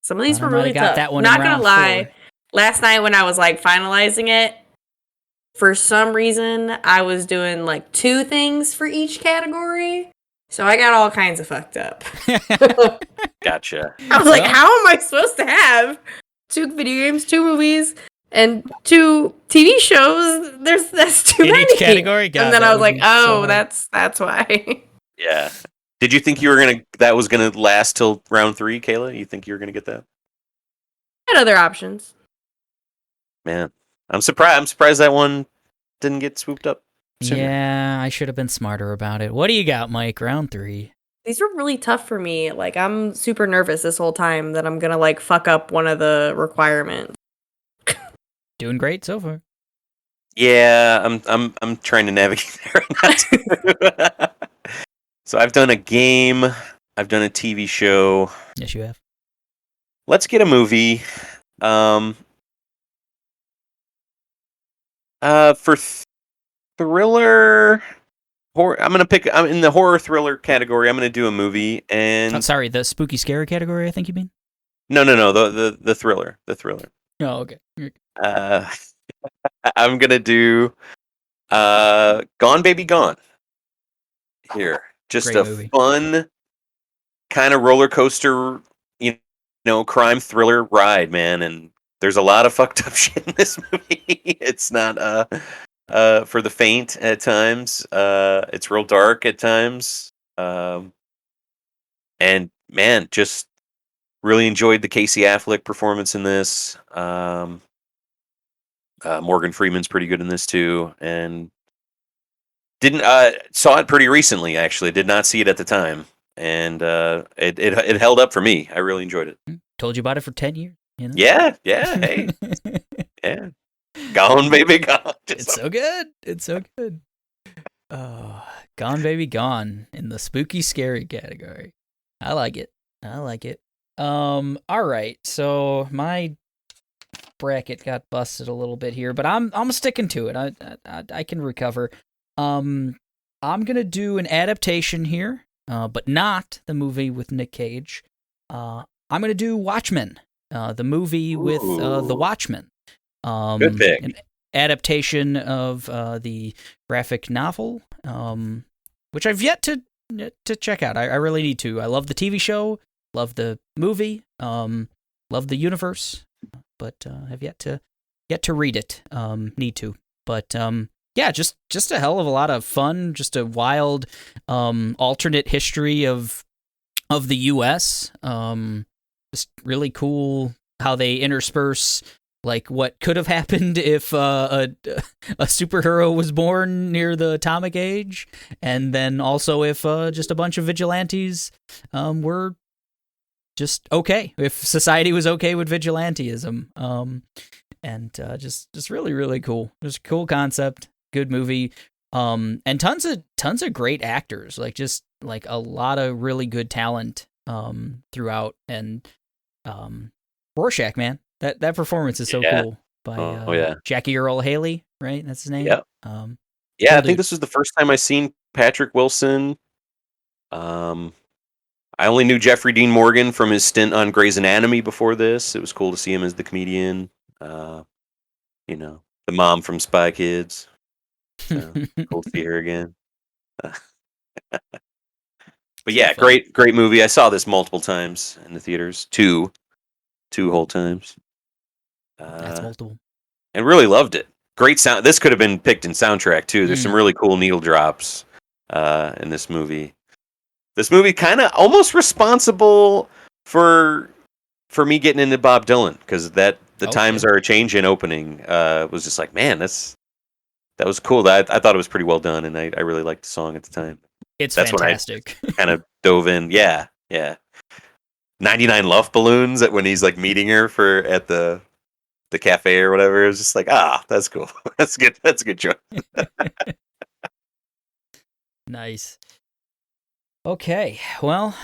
Some of these were I really got tough. that one Not in gonna round lie, 4. last night when I was like finalizing it, for some reason I was doing like 2 things for each category. So I got all kinds of fucked up. Gotcha. I was like, how am I supposed to have 2 video games, 2 movies, and 2 TV shows? That's too many. Each category, God, and then I was like, so that's why. Yeah. Did you think that was gonna last till round 3, Kayla? You think you were gonna get that? I had other options. Man, I'm surprised that one didn't get swooped up sooner. Yeah, I should have been smarter about it. What do you got, Mike? Round 3. These were really tough for me. Like, I'm super nervous this whole time that I'm gonna like fuck up one of the requirements. Doing great so far. Yeah, I'm trying to navigate there. So I've done a game, I've done a TV show. Yes, you have. Let's get a movie. For thriller, horror. I'm in the horror thriller category. I'm gonna do a movie, and sorry, the spooky scary category. I think you mean. No, the thriller, Oh, okay. I'm gonna do Gone Baby Gone. Here, just Great a movie. fun kind of roller coaster, crime thriller ride, man. And there's a lot of fucked up shit in this movie. It's not for the faint at times. It's real dark at times. And man, just really enjoyed the Casey Affleck performance in this. Morgan Freeman's pretty good in this too, and didn't saw it pretty recently. Actually, did not see it at the time, and it held up for me. I really enjoyed it. Told you about it for 10 years. You know? Yeah, hey, yeah, Gone Baby Gone. It's so good. It's so good. Gone Baby Gone in the spooky scary category. I like it. All right. So my bracket got busted a little bit here, but I'm sticking to it. I can recover. I'm gonna do an adaptation here, but not the movie with Nick Cage. I'm gonna do Watchmen, the movie with the Watchmen. Good pick. An adaptation of the graphic novel, which I've yet to check out. I really need to. I love the TV show, love the movie, love the universe, but have yet to read it. Need to, but yeah, just a hell of a lot of fun. Just a wild alternate history of the U.S. Just really cool how they intersperse like what could have happened if a superhero was born near the atomic age, and then also if just a bunch of vigilantes were just okay, if society was okay with vigilantism, and just really, really cool. Just a cool concept, good movie, and tons of great actors, like just like a lot of really good talent throughout, and Rorschach, man, that performance is so cool by Jackie Earl Haley, right? That's his name. Yep. I think this was the first time I seen Patrick Wilson. I only knew Jeffrey Dean Morgan from his stint on Grey's Anatomy before this. It was cool to see him as the comedian. The mom from Spy Kids. Cool to see her again. But yeah, great movie. I saw this multiple times in the theaters, two whole times. That's multiple. And really loved it. Great sound. This could have been picked in soundtrack too. There's some really cool needle drops in this movie. This movie kind of almost responsible for me getting into Bob Dylan, because the times are a changing opening was just like, man, that was cool. I thought it was pretty well done, and I really liked the song at the time. That's fantastic. When I kind of dove in. Yeah. 99 Love Balloons when he's like meeting her at the cafe or whatever. It was just like, that's cool. That's good. That's a good choice. Nice. Okay, well,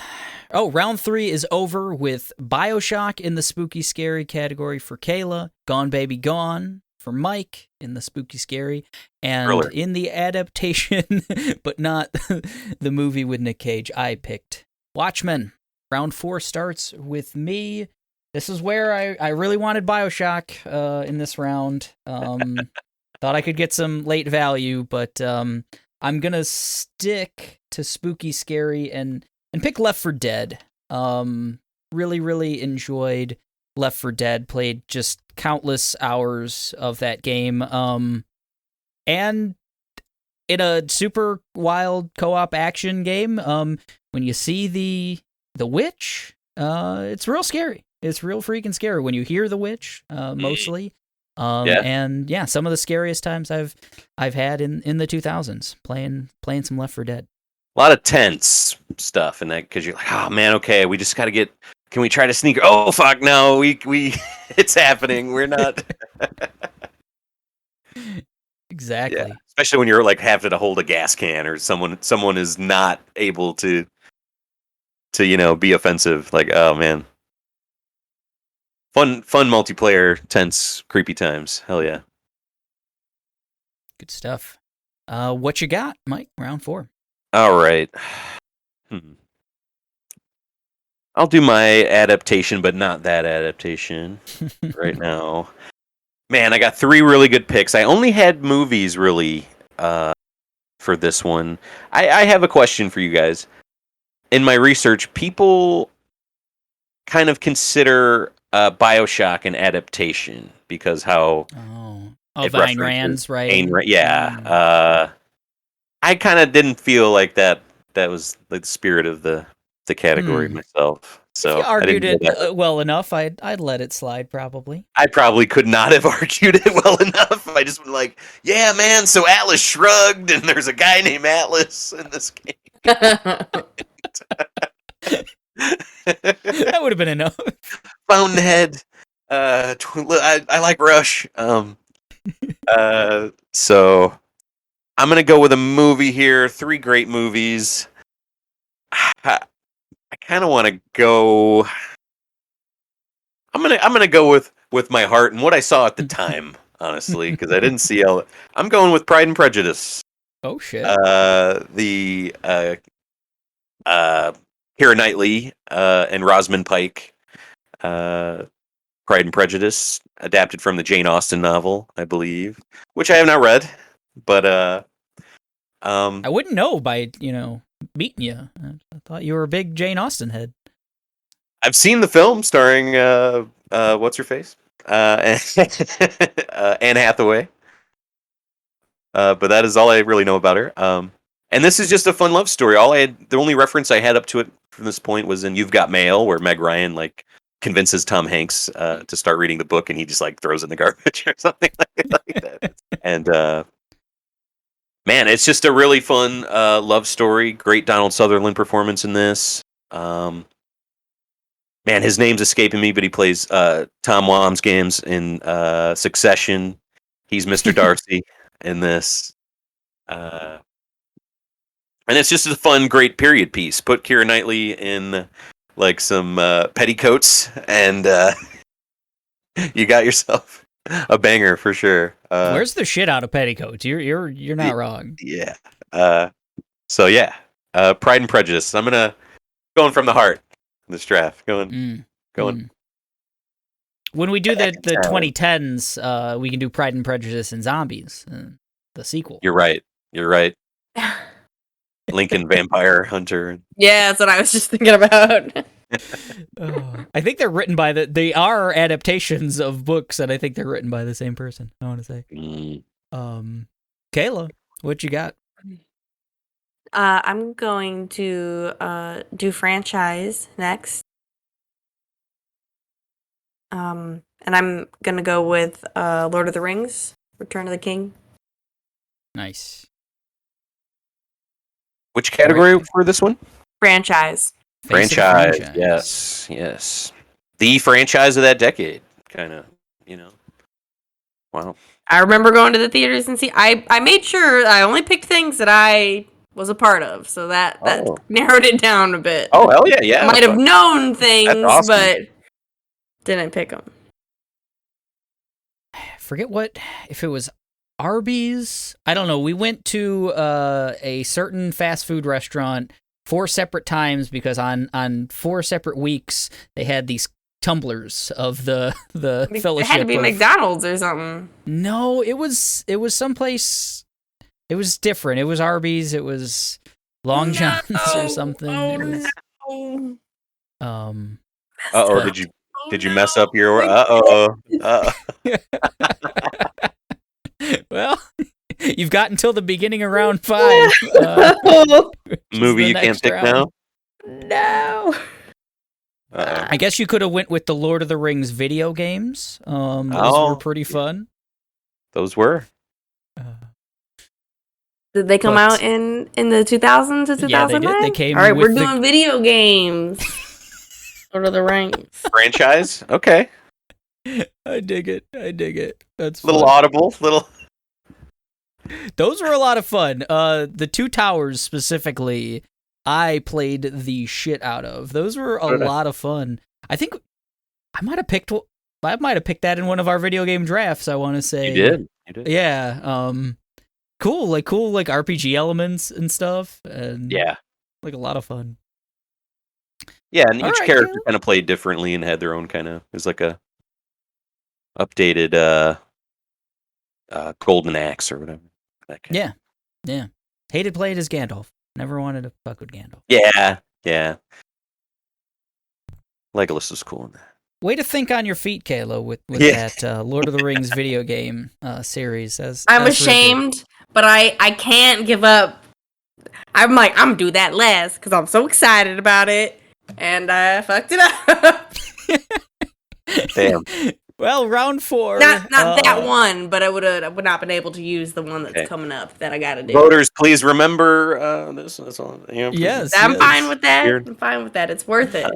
round 3 is over with BioShock in the spooky scary category for Kayla, Gone Baby Gone for Mike in the spooky scary, and Thriller. In the adaptation, but not the movie with Nick Cage, I picked Watchmen. Round 4 starts with me. This is where I really wanted BioShock in this round. Thought I could get some late value, but I'm going to stick to spooky scary and pick Left 4 Dead. Really enjoyed Left 4 Dead. Played just countless hours of that game. And in a super wild co-op action game, when you see the witch, it's real scary. It's real freaking scary when you hear the witch, mostly. And yeah, some of the scariest times I've had in the 2000s playing some Left 4 Dead. A lot of tense stuff in that, because you're like, oh man, okay, we just got to get. Can we try to sneak? Oh fuck, no, we it's happening. We're not. Exactly. Yeah. Especially when you're like having to hold a gas can, or someone is not able to be offensive. Like, oh man. Fun multiplayer, tense, creepy times. Hell yeah. Good stuff. What you got, Mike? Round 4. All right. I'll do my adaptation, but not that adaptation right now. Man, I got 3 really good picks. I only had movies really for this one. I have a question for you guys. In my research, people kind of consider BioShock an adaptation because how Ayn Rand's, right? I kind of didn't feel like that was like the spirit of the category myself. So if you argued it well enough, I'd let it slide probably. I probably could not have argued it well enough. I just was like, yeah, man, so Atlas Shrugged, and there's a guy named Atlas in this game. That would have been enough. Fountainhead. I like Rush. So I'm gonna go with a movie here. 3 great movies. I kind of want to go. I'm gonna go with my heart and what I saw at the time, honestly, because I didn't see all. I'm going with Pride and Prejudice. Oh shit. The Keira Knightley and Rosamund Pike. Pride and Prejudice, adapted from the Jane Austen novel, I believe, which I have not read, but I wouldn't know by meeting you. I thought you were a big Jane Austen head. I've seen the film starring what's her face, Anne Hathaway, but that is all I really know about her. And this is just a fun love story. The only reference I had up to it from this point was in You've Got Mail, where Meg Ryan convinces Tom Hanks to start reading the book, and he just throws it in the garbage or something like that. And man, it's just a really fun love story. Great Donald Sutherland performance in this. Man, his name's escaping me, but he plays Tom Wamsgans in Succession. He's Mr. Darcy in this. And it's just a fun, great period piece. Put Keira Knightley in some petticoats, and you got yourself a banger for sure. Where's the shit out of petticoats? You're not wrong. Yeah. So yeah, Pride and Prejudice. I'm going from the heart in this draft. Going. When we do the 2010s, we can do Pride and Prejudice and Zombies, the sequel. You're right. Lincoln Vampire Hunter. Yeah, that's what I was just thinking about. I think they're written by they are adaptations of books, and I think they're written by the same person. I want to say. Kayla, what you got? I'm going to do franchise next. And I'm gonna go with Lord of the Rings, Return of the King. Nice. Which category for this one? Franchise. Franchise. Yes. The franchise of that decade, kind of, Wow. I remember going to the theaters and I made sure I only picked things that I was a part of, so that narrowed it down a bit. Oh, hell yeah. Might have known things, awesome. but didn't pick them. I forget if it was Arby's. I don't know. We went to a certain fast food restaurant 4 separate times because on 4 separate weeks they had these tumblers of the fellowship. It had to be McDonald's or something. No, it was someplace. It was different. It was Arby's. It was Long John's or something. Oh, or did you mess up your? Well, you've got until the beginning of round 5. Movie you can't pick now? No. I guess you could have went with the Lord of the Rings video games. Those were pretty fun. Those were. Did they come out in the 2000s to 2009? Yeah, they did. They came. All right, we're doing video games. Lord of the Rings franchise. Okay. I dig it. That's little audible. Those were a lot of fun. The Two Towers specifically, I played the shit out of. Those were a lot of fun. I think I might have picked that in one of our video game drafts. I want to say you did. Yeah. Cool RPG elements and stuff. And like a lot of fun. Yeah, and each character kind of played differently and had their own kind of. It was like a updated golden axe or whatever. Yeah. Hated playing as Gandalf. Never wanted to fuck with Gandalf. Yeah. Legolas was cool in that. Way to think on your feet, Kayla, with that Lord of the Rings video game series. I'm ashamed, but I can't give up. I'm like, I'm gonna do that last because I'm so excited about it, and I fucked it up. Damn. Well, round 4. Not that one, but I would not been able to use the one that's coming up that I gotta do. Voters, please remember this. That's all. Yes, I'm fine with that. I'm fine with that. It's worth it.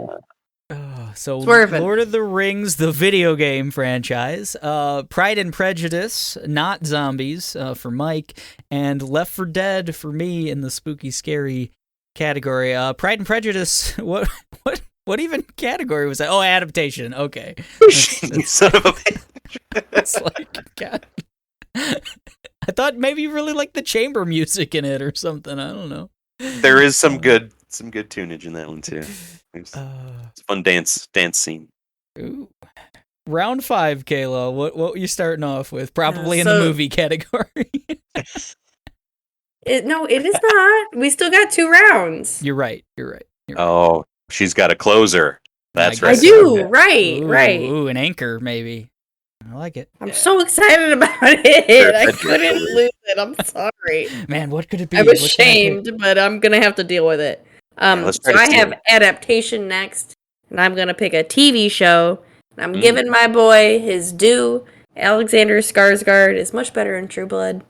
So Swerving. Lord of the Rings, the video game franchise, Pride and Prejudice, not zombies, for Mike, and Left 4 Dead for me in the spooky, scary category. Pride and Prejudice, what even category was that? Oh, adaptation. Okay. That's Son of a bitch. it's like, God. I thought maybe you really liked the chamber music in it or something. I don't know. There is some good tunage in that one too. It's a fun dance scene. Ooh. Round 5, Kayla. What were you starting off with? Probably in the movie category. No, it is not. We still got 2 rounds. You're right. Oh, she's got a closer. That's right. I do. Right. Ooh, an anchor maybe. I like it. I'm so excited about it. I couldn't lose it. I'm sorry. Man, what could it be? I'm ashamed, but I'm gonna have to deal with it. So I have adaptation next, and I'm gonna pick a TV show. And I'm giving my boy his due. Alexander Skarsgård is much better in True Blood.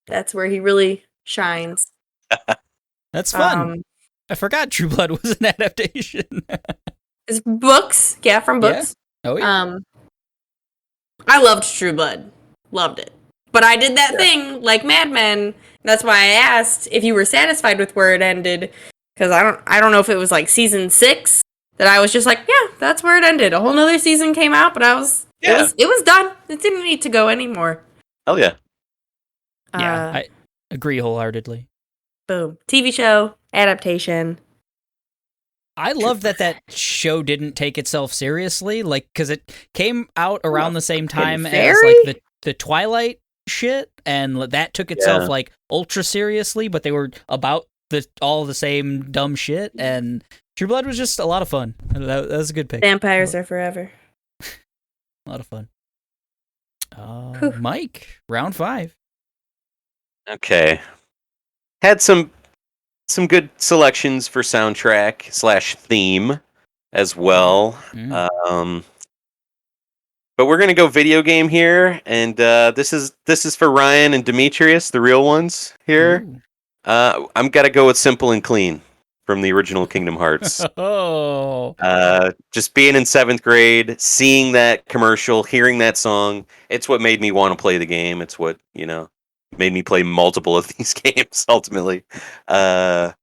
That's where he really shines. That's fun. I forgot True Blood was an adaptation. It's books, from books. Yeah. Oh yeah. I loved True Blood, loved it. But I did that thing like Mad Men. That's why I asked if you were satisfied with where it ended, because I don't know if it was like season 6 that I was just like, yeah, that's where it ended. A whole nother season came out, but it was done. It didn't need to go anymore. Hell yeah. Yeah, I agree wholeheartedly. Boom. TV show, adaptation. I love that show didn't take itself seriously, like, because it came out around the same time as like the Twilight shit, and that took itself like ultra seriously, but they were about all the same dumb shit, and True Blood was just a lot of fun. That was a good pick. Vampires are forever. A lot of fun. Mike, round 5. Okay. Had some good selections for soundtrack / theme as well. But we're gonna go video game here, and this is for Ryan and Demetrius, the real ones here. I'm gotta go with Simple and Clean from the original Kingdom Hearts. Just being in 7th grade, seeing that commercial, hearing that song, it's what made me want to play the game. It's what, made me play multiple of these games ultimately. Man,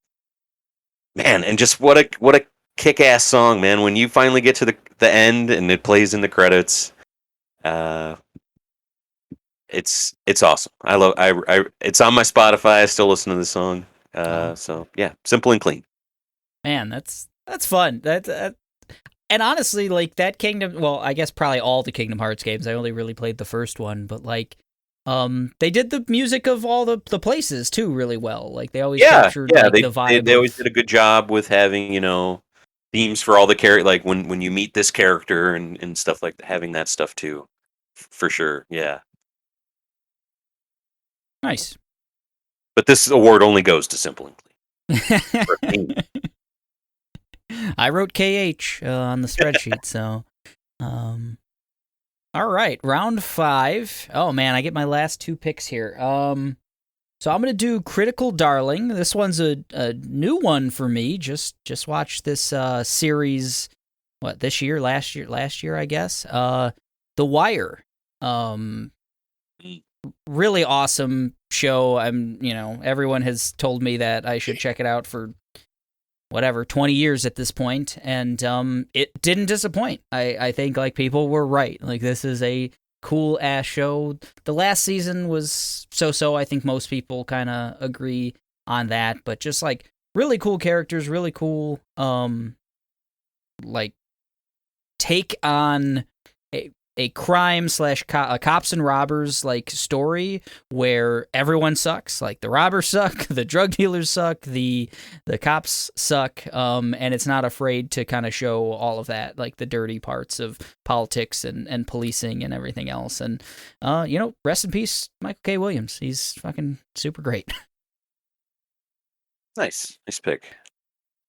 and just what a kick-ass song, man. When you finally get to the end and it plays in the credits, it's awesome. It's on my Spotify. I still listen to the song. So yeah, Simple and Clean. Man, that's fun. And honestly, like that Kingdom. Well, I guess probably all the Kingdom Hearts games. I only really played the first one, but like, they did the music of all the places too really well. Like they always captured the vibe. They always did a good job with having themes for all the characters. Like when you meet this character and stuff like that, having that stuff too, for sure. Yeah. Nice. But this award only goes to Simple and Clean. I wrote KH on the spreadsheet, so all right, round 5. Oh man, I get my last 2 picks here. So I'm gonna do Critical Darling. This one's a new one for me. Just watched this series. What, this year? Last year, I guess. The Wire. Really awesome show. Everyone has told me that I should check it out for 20 years at this point, and it didn't disappoint. I think like people were right. Like this is a cool ass show. The last season was so. I think most people kind of agree on that, but just like really cool characters, really cool like take on a crime / cops and robbers like story where everyone sucks. Like the robbers suck, the drug dealers suck, the cops suck, and it's not afraid to kind of show all of that, like the dirty parts of politics and policing and everything else. And rest in peace, Michael K. Williams. He's fucking super great. Nice pick.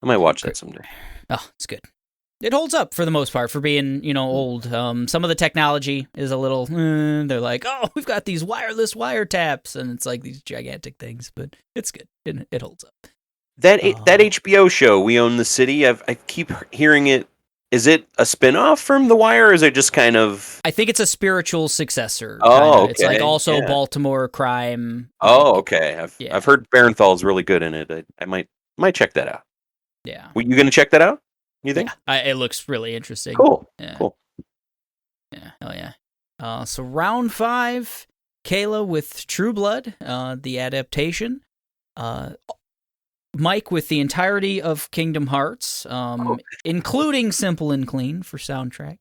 I might watch that someday. Oh, it's good. It holds up for the most part for being, old. Some of the technology is a little, they're like, oh, we've got these wireless wiretaps, and it's like these gigantic things, but it's good. It holds up. That HBO show, We Own the City, I keep hearing it. Is it a spinoff from The Wire, or is it just kind of... I think it's a spiritual successor. Oh, okay. It's like also Baltimore crime. Oh, okay. I've heard Barenthal's really good in it. I might check that out. Yeah. Were you going to check that out? You think? Yeah, it looks really interesting. Cool. Yeah. Cool. Yeah, hell yeah. So round 5, Kayla with True Blood, the adaptation. Mike with the entirety of Kingdom Hearts, including Simple and Clean for soundtrack.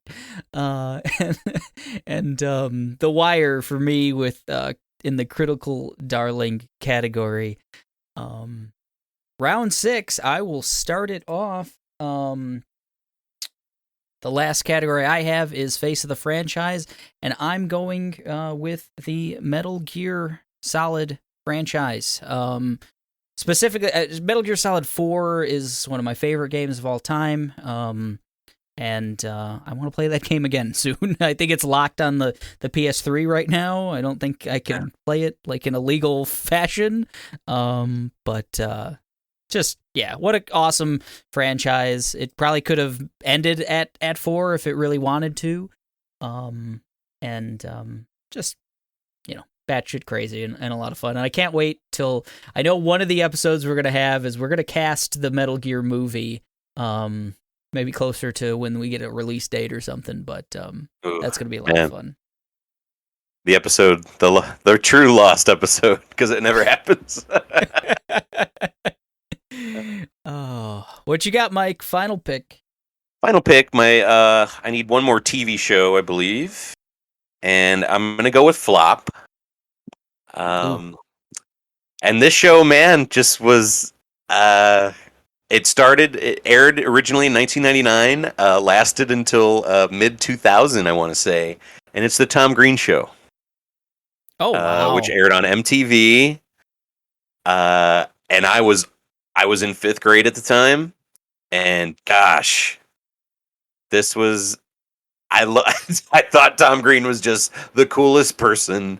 And The Wire for me with in the Critical Darling category. Round 6, I will start it off. The last category I have is Face of the Franchise, and I'm going with the Metal Gear Solid franchise. Specifically, Metal Gear Solid 4 is one of my favorite games of all time, and I want to play that game again soon. I think it's locked on the PS3 right now. I don't think I can play it like in a legal fashion, but... what an awesome franchise. It probably could have ended at 4 if it really wanted to. Batshit crazy and a lot of fun. And I can't wait till... I know one of the episodes we're going to have is we're going to cast the Metal Gear movie, maybe closer to when we get a release date or something, but that's going to be a lot of fun. The episode, the true lost episode, because it never happens. Oh, what you got, Mike? Final pick. My I need one more TV show, I believe, and I'm gonna go with Flop. And this show, man, just was. It aired originally in 1999, lasted until mid 2000, I want to say, and it's the Tom Green Show. Oh wow! Which aired on MTV. And I was in 5th grade at the time, and gosh, this was I I thought Tom Green was just the coolest person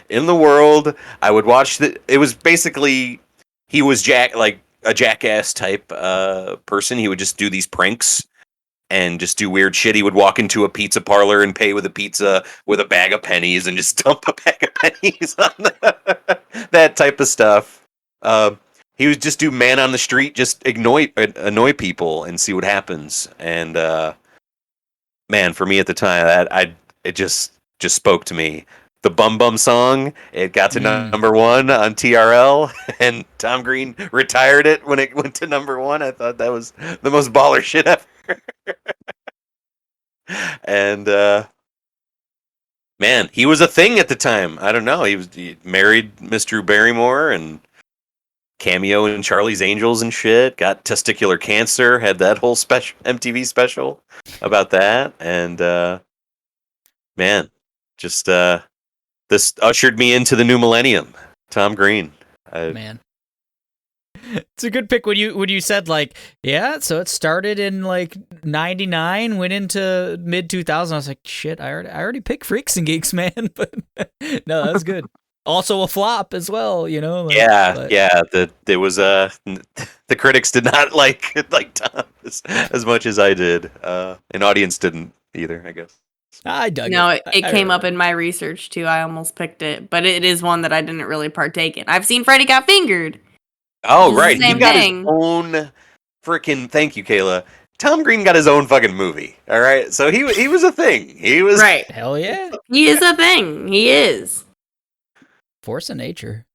in the world. I would watch it was basically he was a jackass type person. He would just do these pranks and just do weird shit. He would walk into a pizza parlor and pay with a pizza with a bag of pennies and just dump a bag of pennies on that type of stuff. He would just do man on the street, just annoy people and see what happens. And man, for me at the time, it just spoke to me. The Bum Bum song, it got to number 1 on TRL, and Tom Green retired it when it went to number 1. I thought that was the most baller shit ever. And man, he was a thing at the time. I don't know. He married Miss Drew Barrymore and cameo in Charlie's Angels and shit. Got testicular cancer. Had that whole MTV special about that. And man, just this ushered me into the new millennium. Tom Green. Man. It's a good pick when you said like, yeah, so it started in like 99, went into mid 2000. I was like, shit, I already picked Freaks and Geeks, man. But no, that's good. Also a flop as well, you know. There was the critics did not like Tom as much as I did. An audience didn't either, I guess. I dug it. No, it came up in my research too. I almost picked it, but it is one that I didn't really partake in. I've seen Freddy Got Fingered. Oh, right. He got his own freaking. Thank you, Kayla. Tom Green got his own fucking movie. All right, so he was a thing. He was right. Hell yeah, he is a thing. He is force of nature.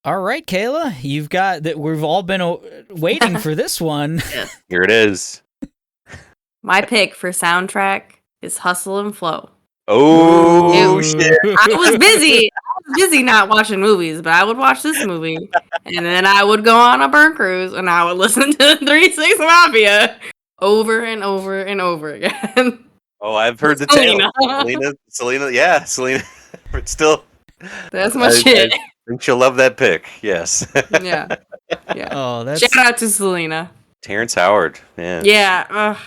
All right, Kayla, you've got that. We've all been waiting for this one. Here it is. My pick for soundtrack is Hustle and Flow. Oh shit! I was busy not watching movies, but I would watch this movie, and then I would go on a burn cruise, and I would listen to 3 6 Mafia over and over and over again. Oh, I've heard the tale. Selena, yeah, Selena. But still, that's my shit. I think she'll love that pick. Yes. Yeah. Oh, that's shout out to Selena. Terrence Howard, man. Yeah,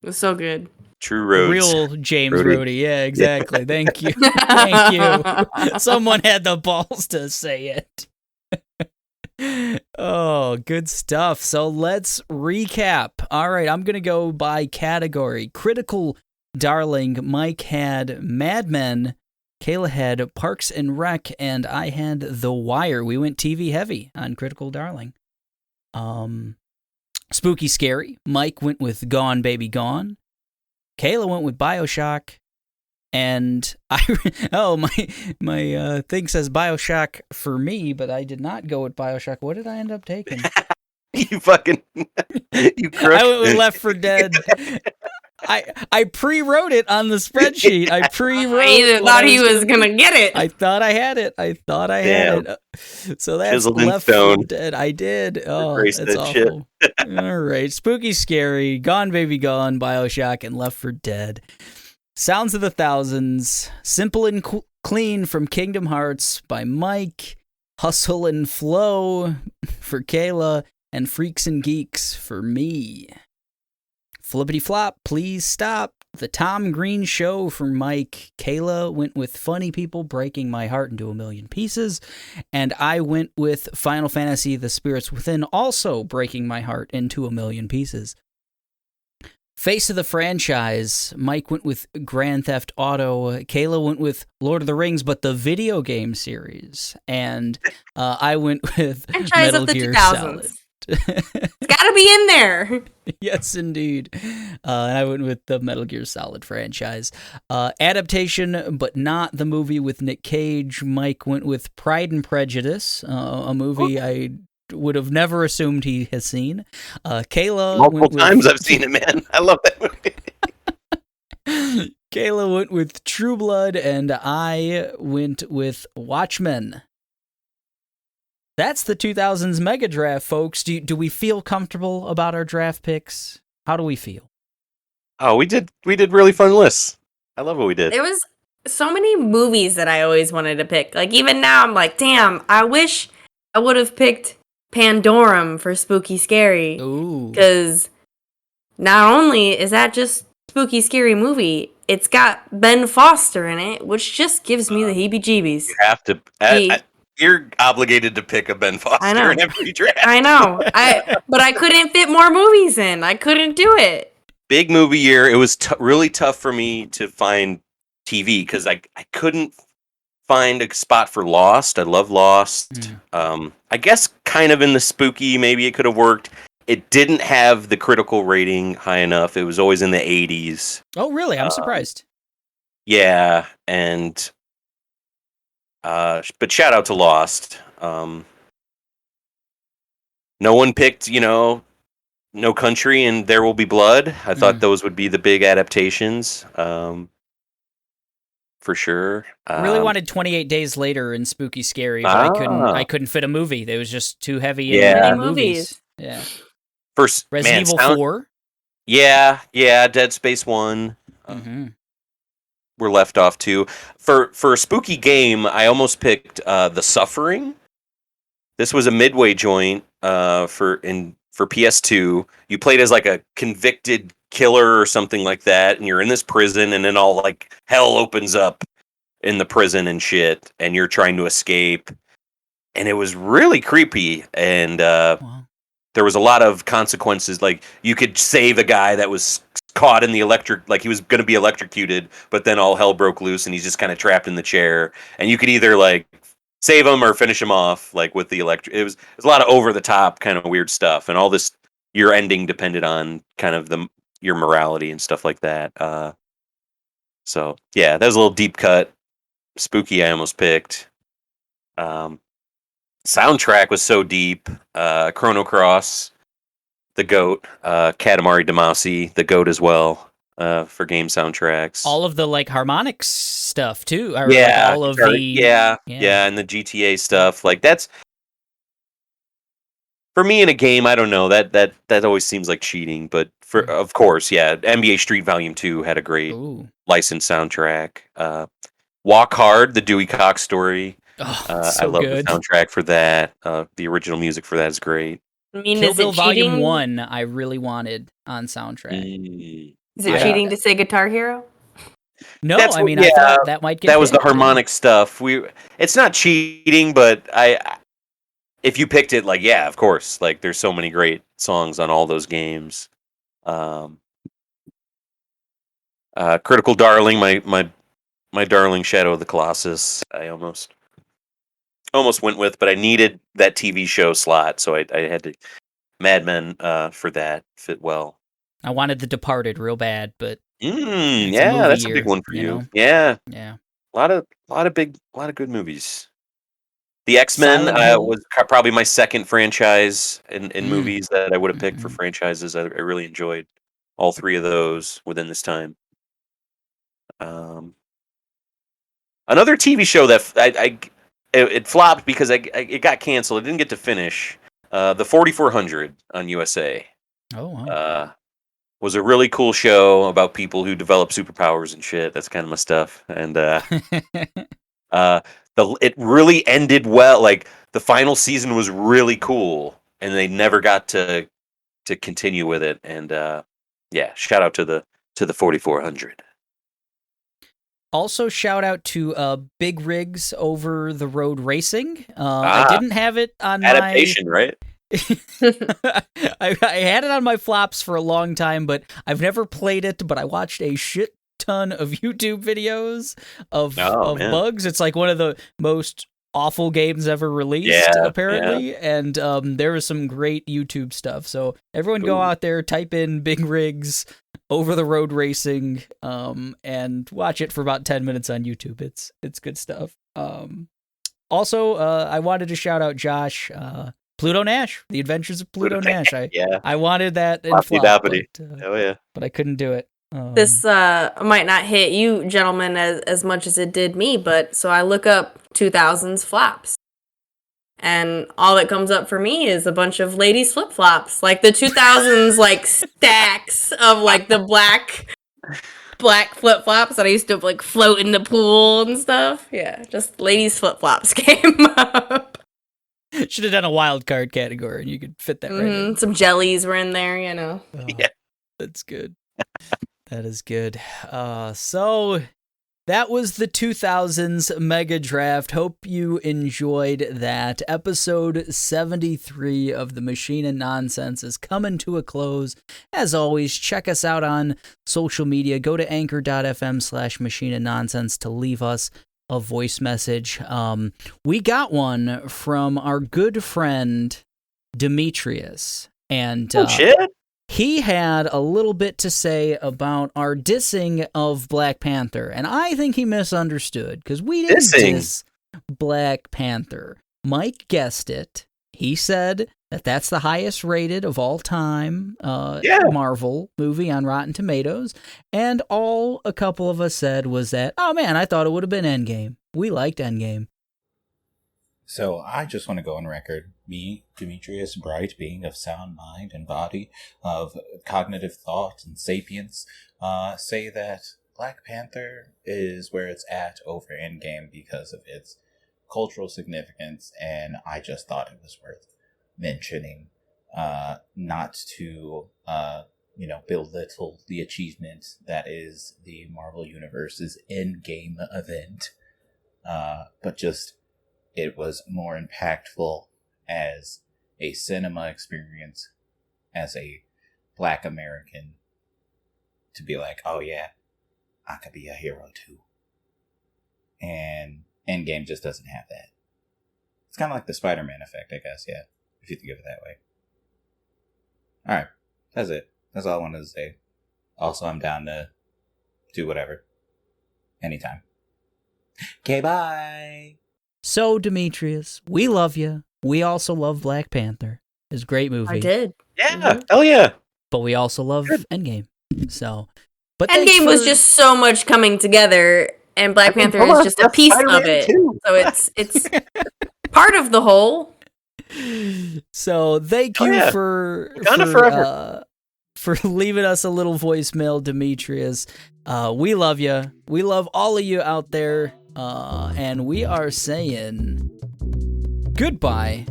it was so good. True Roads. Real James Rhodey. Yeah, exactly. Thank you. Thank you. Someone had the balls to say it. Oh, good stuff. So let's recap. All right, I'm going to go by category. Critical Darling. Mike had Mad Men. Kayla had Parks and Rec. And I had The Wire. We went TV heavy on Critical Darling. Spooky Scary. Mike went with Gone Baby Gone. Kayla went with BioShock, and my thing says BioShock for me, but I did not go with BioShock. What did I end up taking? You crook. I went with Left 4 Dead. I pre-wrote it on the spreadsheet. I thought he was gonna get it. I thought I had it. Had it. So that's Left 4 Dead. I did. Oh, that's awful. All right, Spooky Scary, Gone Baby Gone, BioShock, and Left 4 Dead. Sounds of the Thousands, Simple and Clean from Kingdom Hearts by Mike, Hustle and Flow for Kayla, and Freaks and Geeks for me. Flippity Flop, Please Stop, The Tom Green Show for Mike. Kayla went with Funny People Breaking My Heart into a Million Pieces, and I went with Final Fantasy The Spirits Within, also breaking my heart into a million pieces. Face of the Franchise, Mike went with Grand Theft Auto. Kayla went with Lord of the Rings, but the video game series. And I went with Franchise Metal of the Gear 2000s. Solid. It's gotta be in there. Yes, indeed. And I went with the Metal Gear Solid franchise. Adaptation, but not the movie with Nick Cage. Mike went with Pride and Prejudice, a movie I would have never assumed he has seen. Kayla multiple times I've seen it, man. I love that movie. Kayla went with True Blood, and I went with Watchmen. That's the 2000s Mega Draft, folks. Do we feel comfortable about our draft picks? How do we feel? Oh, we did really fun lists. I love what we did. There was so many movies that I always wanted to pick. Like, even now, I'm like, damn, I wish I would have picked Pandorum for Spooky Scary. Ooh. Because not only is that just Spooky Scary movie, it's got Ben Foster in it, which just gives me the heebie-jeebies. You have to. You're obligated to pick a Ben Foster in every draft. I know. But I couldn't fit more movies in. I couldn't do it. Big movie year. It was really tough for me to find TV because I couldn't find a spot for Lost. I love Lost. I guess kind of in the spooky, maybe it could have worked. It didn't have the critical rating high enough. It was always in the 80s. Oh, really? I'm surprised. Yeah, and but shout out to Lost. No one picked, No Country and There Will Be Blood. I thought those would be the big adaptations, for sure. Really wanted 28 Days Later and Spooky Scary, but I couldn't fit a movie. It was just too heavy in movies. Yeah. First, Resident Evil 4. Yeah, Dead Space 1. We're left off too. For a spooky game, I almost picked The Suffering. This was a Midway joint for PS2. You played as like a convicted killer or something like that, and you're in this prison, and then all like hell opens up in the prison and shit, and you're trying to escape. And it was really creepy, and there was a lot of consequences. Like you could save a guy that was caught in the like he was going to be electrocuted, but then all hell broke loose, and he's just kind of trapped in the chair. And you could either like save him or finish him off, like with the electric. It was a lot of over the top kind of weird stuff, and all this. Your ending depended on kind of your morality and stuff like that. So yeah, that was a little deep cut. Spooky, I almost picked. Soundtrack was so deep. Chrono Cross, the GOAT. Katamari Damacy, the GOAT as well. For game soundtracks. All of the like harmonics stuff too. Or yeah, like all of the and the GTA stuff. Like that's for me in a game. I don't know that always seems like cheating, but of course, yeah. NBA Street Volume 2 had a great licensed soundtrack. Walk Hard, the Dewey Cox story. Oh, so I love good. the soundtrack for that. The original music for that is great. I mean, Kill is Bill it cheating? Volume 1, I really wanted on soundtrack. Is it cheating to say Guitar Hero? No, I mean, I thought that might get that was the picked. harmonic stuff. It's not cheating, but if you picked it, like, yeah, of course. Like, there's so many great songs on all those games. Critical Darling, my darling Shadow of the Colossus. I almost went with, but I needed that TV show slot, so I had to. Mad Men for that fit well. I wanted The Departed real bad, but that's a big one for you. Yeah. A lot of good movies. The X-Men was probably my second franchise in movies that I would have picked for franchises. I really enjoyed all three of those within this time. Another TV show that it flopped because it got canceled. It didn't get to finish. The 4400 on USA. Oh, wow. Was a really cool show about people who develop superpowers and shit. That's kind of my stuff. And it really ended well. Like the final season was really cool, and they never got to continue with it. And shout out to the 4400. Also, shout out to Big Rigs Over the Road Racing. I didn't have it on adaptation, right? I had it on my flops for a long time, but I've never played it. But I watched a shit ton of YouTube videos of bugs. It's like one of the most awful games ever released, apparently. And there was some great YouTube stuff. So everyone go out there, type in Big Rigs Over the Road Racing, and watch it for about 10 minutes on YouTube. It's good stuff. Also, I wanted to shout out Josh, Pluto Nash, The Adventures of Pluto Nash. I wanted that in flop, but I couldn't do it. This might not hit you gentlemen as much as it did me, but so I look up 2000s flops. And all that comes up for me is a bunch of ladies flip-flops. Like the 2000s like stacks of like the black flip-flops that I used to like float in the pool and stuff. Yeah, just ladies flip-flops came up. Should have done a wild card category and you could fit that right in. Some jellies were in there, you know. Oh, Yeah. That's good. That is good. So that was the 2000s Mega Draft. Hope you enjoyed that. Episode 73 of the Machine and Nonsense is coming to a close. As always, check us out on social media. Go to anchor.fm/Machine and Nonsense to leave us a voice message. We got one from our good friend Demetrius. And shit. he had a little bit to say about our dissing of Black Panther, and I think he misunderstood, because we didn't diss Black Panther. Mike guessed it. He said that that's the highest rated of all time Marvel movie on Rotten Tomatoes, and all a couple of us said was that, oh man, I thought it would have been Endgame. We liked Endgame. So I just want to go on record, me, Demetrius Bright, being of sound mind and body, of cognitive thought and sapience, say that Black Panther is where it's at over Endgame because of its cultural significance, and I just thought it was worth mentioning, not to, belittle the achievement that is the Marvel Universe's Endgame event, but just it was more impactful as a cinema experience, as a Black American, to be like, oh yeah, I could be a hero too. And Endgame just doesn't have that. It's kind of like the Spider-Man effect, I guess, yeah, if you think of it that way. Alright, that's it. That's all I wanted to say. Also, I'm down to do whatever. Anytime. Okay, bye! So, Demetrius, we love you. We also love Black Panther. It's a great movie. I did. Yeah, hell yeah. But we also love Endgame. So, but Endgame was just so much coming together, and Black Panther is just a piece of it. Too. So it's part of the whole. So thank you for leaving us a little voicemail, Demetrius. We love you. We love all of you out there. And we are saying goodbye.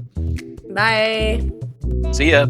Bye. See ya.